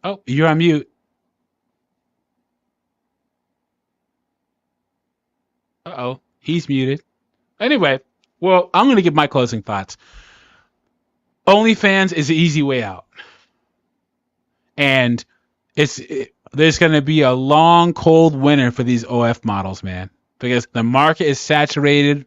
Speaker 1: Oh, you're on mute. Uh-oh, he's muted. Anyway, well, I'm going to give my closing thoughts. OnlyFans is the easy way out. And there's going to be a long, cold winter for these OF models, man. Because the market is saturated.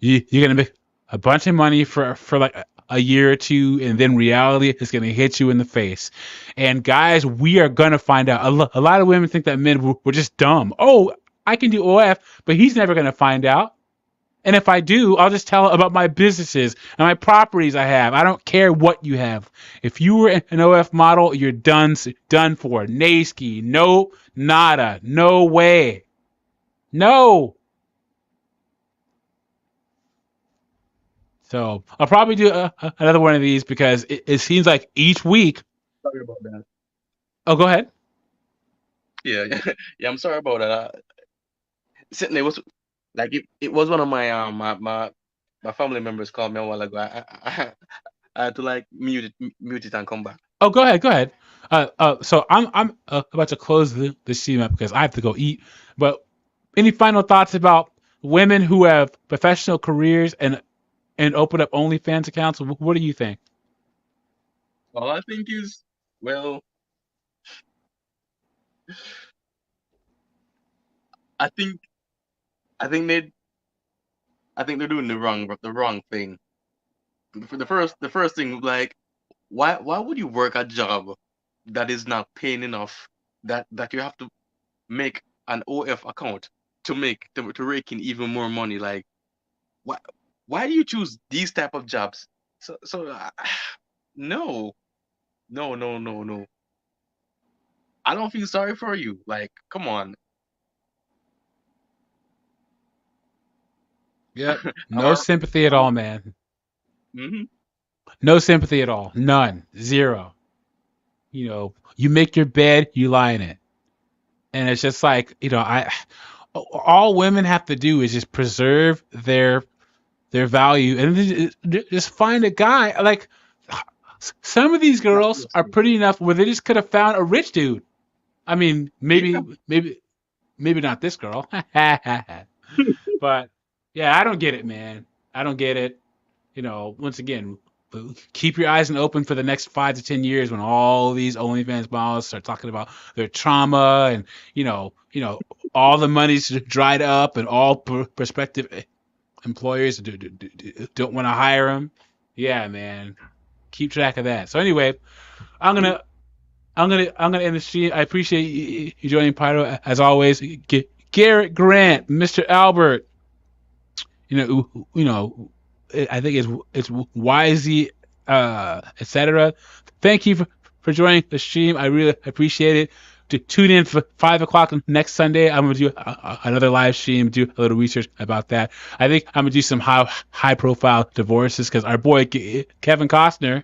Speaker 1: You're going to make a bunch of money for like a year or two, and then reality is going to hit you in the face. And guys, we are going to find out. A lot of women think that men were just dumb. Oh, I can do OF, but he's never going to find out. And if I do, I'll just tell about my businesses and my properties I have. I don't care what you have. If you were an OF model, you're done for. Naysky, no, nada, no way. No. So I'll probably do another one of these because it seems like each week.
Speaker 16: Sorry about that.
Speaker 1: Oh, go ahead.
Speaker 16: Yeah, I'm sorry about that. Sitting there was like it was one of my my family members called me a while ago. I had to like mute it and come back.
Speaker 1: Oh, go ahead. So I'm about to close the stream up because I have to go eat. But any final thoughts about women who have professional careers and open up OnlyFans accounts? What do you think?
Speaker 16: All I think is, well, I think they're doing the wrong thing. For the first thing, like, why would you work a job that is not paying enough that you have to make an OF account to rake in even more money? Like, why do you choose these type of jobs? So no. I don't feel sorry for you. Like, come on.
Speaker 1: Yeah, no sympathy at all, man.
Speaker 16: Mm-hmm.
Speaker 1: No sympathy at all. None. Zero. You know, you make your bed, you lie in it. And it's just like, you know, all women have to do is just preserve their value and just find a guy. Like, some of these girls are pretty enough where they just could have found a rich dude. I mean, maybe not this girl. But yeah, I don't get it, man. I don't get it. You know, once again, keep your eyes open for the next 5 to 10 years when all these OnlyFans models start talking about their trauma and, you know, all the money's dried up and all prospective employers don't want to hire them. Yeah, man. Keep track of that. So anyway, I'm gonna end the stream. I appreciate you joining, Pyro, as always. Garrett Grant, Mr. Albert. You know, I think it's YZ, etc. Thank you for joining the stream. I really appreciate it. To tune in for 5 o'clock next Sunday. I'm gonna do another live stream, do a little research about that. I think I'm gonna do some high profile divorces because our boy Kevin Costner,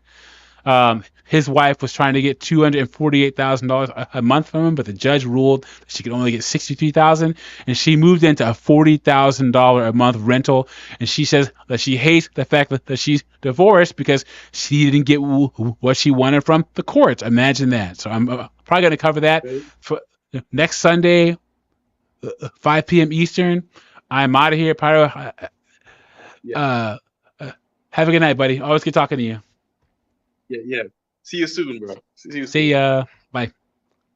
Speaker 1: his wife was trying to get $248,000 a month from him, but the judge ruled that she could only get $63,000, and she moved into a $40,000 a month rental. And she says that she hates the fact that she's divorced because she didn't get what she wanted from the courts. Imagine that. So I'm probably going to cover that for next Sunday, 5 p.m. Eastern. I'm out of here, Pyro. Have a good night, buddy. Always good talking to you.
Speaker 16: Yeah. See you soon, bro. See you soon.
Speaker 1: See ya. Bye.